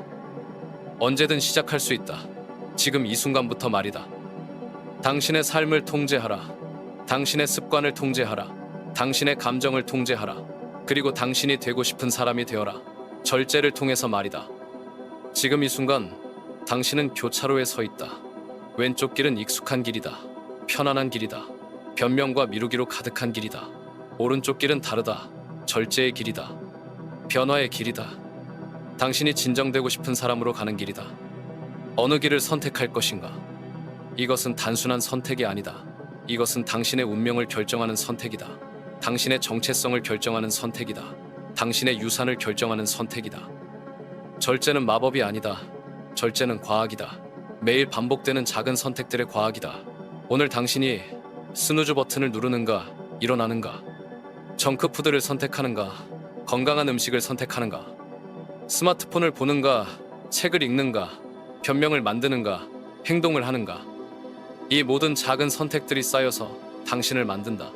언제든 시작할 수 있다. 지금 이 순간부터 말이다. 당신의 삶을 통제하라. 당신의 습관을 통제하라. 당신의 감정을 통제하라. 그리고 당신이 되고 싶은 사람이 되어라. 절제를 통해서 말이다. 지금 이 순간 당신은 교차로에 서 있다. 왼쪽 길은 익숙한 길이다. 편안한 길이다. 변명과 미루기로 가득한 길이다. 오른쪽 길은 다르다. 절제의 길이다. 변화의 길이다. 당신이 진정되고 싶은 사람으로 가는 길이다. 어느 길을 선택할 것인가? 이것은 단순한 선택이 아니다. 이것은 당신의 운명을 결정하는 선택이다. 당신의 정체성을 결정하는 선택이다. 당신의 유산을 결정하는 선택이다. 절제는 마법이 아니다. 절제는 과학이다. 매일 반복되는 작은 선택들의 과학이다. 오늘 당신이 스누즈 버튼을 누르는가, 일어나는가, 정크푸드를 선택하는가, 건강한 음식을 선택하는가, 스마트폰을 보는가, 책을 읽는가, 변명을 만드는가, 행동을 하는가. 이 모든 작은 선택들이 쌓여서 당신을 만든다.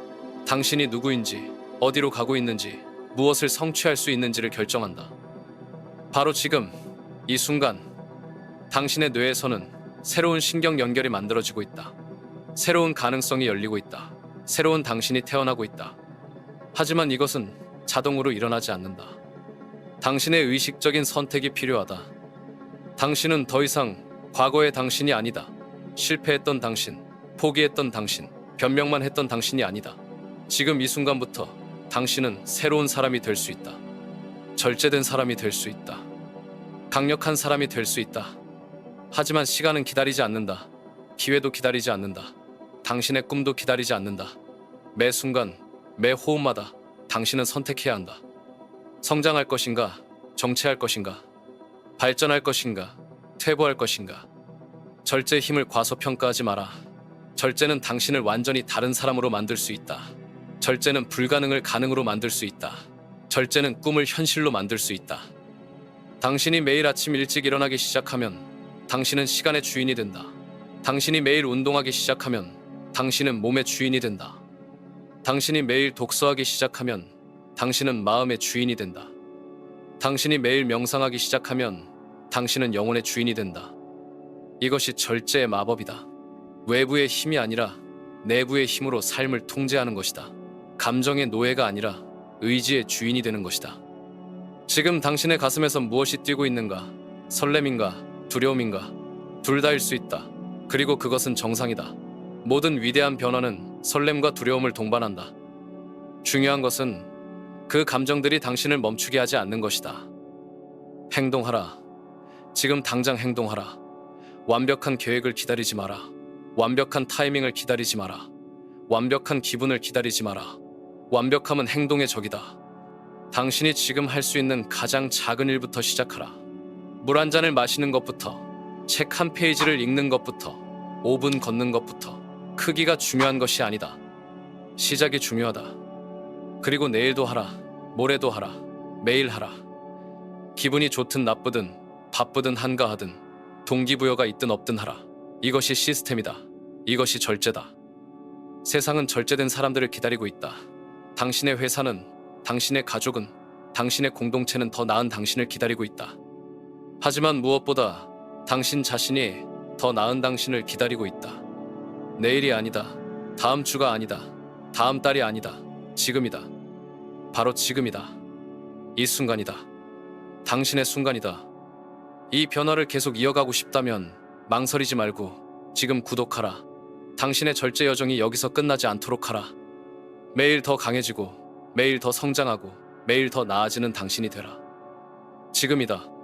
당신이 누구인지, 어디로 가고 있는지, 무엇을 성취할 수 있는지를 결정한다. 바로 지금, 이 순간, 당신의 뇌에서는 새로운 신경 연결이 만들어지고 있다. 새로운 가능성이 열리고 있다. 새로운 당신이 태어나고 있다. 하지만 이것은 자동으로 일어나지 않는다. 당신의 의식적인 선택이 필요하다. 당신은 더 이상 과거의 당신이 아니다. 실패했던 당신, 포기했던 당신, 변명만 했던 당신이 아니다. 지금 이 순간부터 당신은 새로운 사람이 될 수 있다. 절제된 사람이 될 수 있다. 강력한 사람이 될 수 있다. 하지만 시간은 기다리지 않는다. 기회도 기다리지 않는다. 당신의 꿈도 기다리지 않는다. 매 순간, 매 호흡마다 당신은 선택해야 한다. 성장할 것인가, 정체할 것인가, 발전할 것인가, 퇴보할 것인가. 절제의 힘을 과소평가하지 마라. 절제는 당신을 완전히 다른 사람으로 만들 수 있다. 절제는 불가능을 가능으로 만들 수 있다. 절제는 꿈을 현실로 만들 수 있다. 당신이 매일 아침 일찍 일어나기 시작하면 당신은 시간의 주인이 된다. 당신이 매일 운동하기 시작하면 당신은 몸의 주인이 된다. 당신이 매일 독서하기 시작하면 당신은 마음의 주인이 된다. 당신이 매일 명상하기 시작하면 당신은 영혼의 주인이 된다. 이것이 절제의 마법이다. 외부의 힘이 아니라 내부의 힘으로 삶을 통제하는 것이다. 감정의 노예가 아니라 의지의 주인이 되는 것이다. 지금 당신의 가슴에서 무엇이 뛰고 있는가? 설렘인가? 두려움인가? 둘 다일 수 있다. 그리고 그것은 정상이다. 모든 위대한 변화는 설렘과 두려움을 동반한다. 중요한 것은 그 감정들이 당신을 멈추게 하지 않는 것이다. 행동하라. 지금 당장 행동하라. 완벽한 계획을 기다리지 마라. 완벽한 타이밍을 기다리지 마라. 완벽한 기분을 기다리지 마라. 완벽함은 행동의 적이다. 당신이 지금 할 수 있는 가장 작은 일부터 시작하라. 물 한 잔을 마시는 것부터, 책 한 페이지를 읽는 것부터, 5분 걷는 것부터 크기가 중요한 것이 아니다. 시작이 중요하다. 그리고 내일도 하라, 모레도 하라, 매일 하라. 기분이 좋든 나쁘든, 바쁘든 한가하든, 동기부여가 있든 없든 하라. 이것이 시스템이다. 이것이 절제다. 세상은 절제된 사람들을 기다리고 있다. 당신의 회사는, 당신의 가족은, 당신의 공동체는 더 나은 당신을 기다리고 있다. 하지만 무엇보다 당신 자신이 더 나은 당신을 기다리고 있다. 내일이 아니다. 다음 주가 아니다. 다음 달이 아니다. 지금이다. 바로 지금이다. 이 순간이다. 당신의 순간이다. 이 변화를 계속 이어가고 싶다면 망설이지 말고 지금 구독하라. 당신의 절제 여정이 여기서 끝나지 않도록 하라. 매일 더 강해지고, 매일 더 성장하고, 매일 더 나아지는 당신이 되라. 지금이다.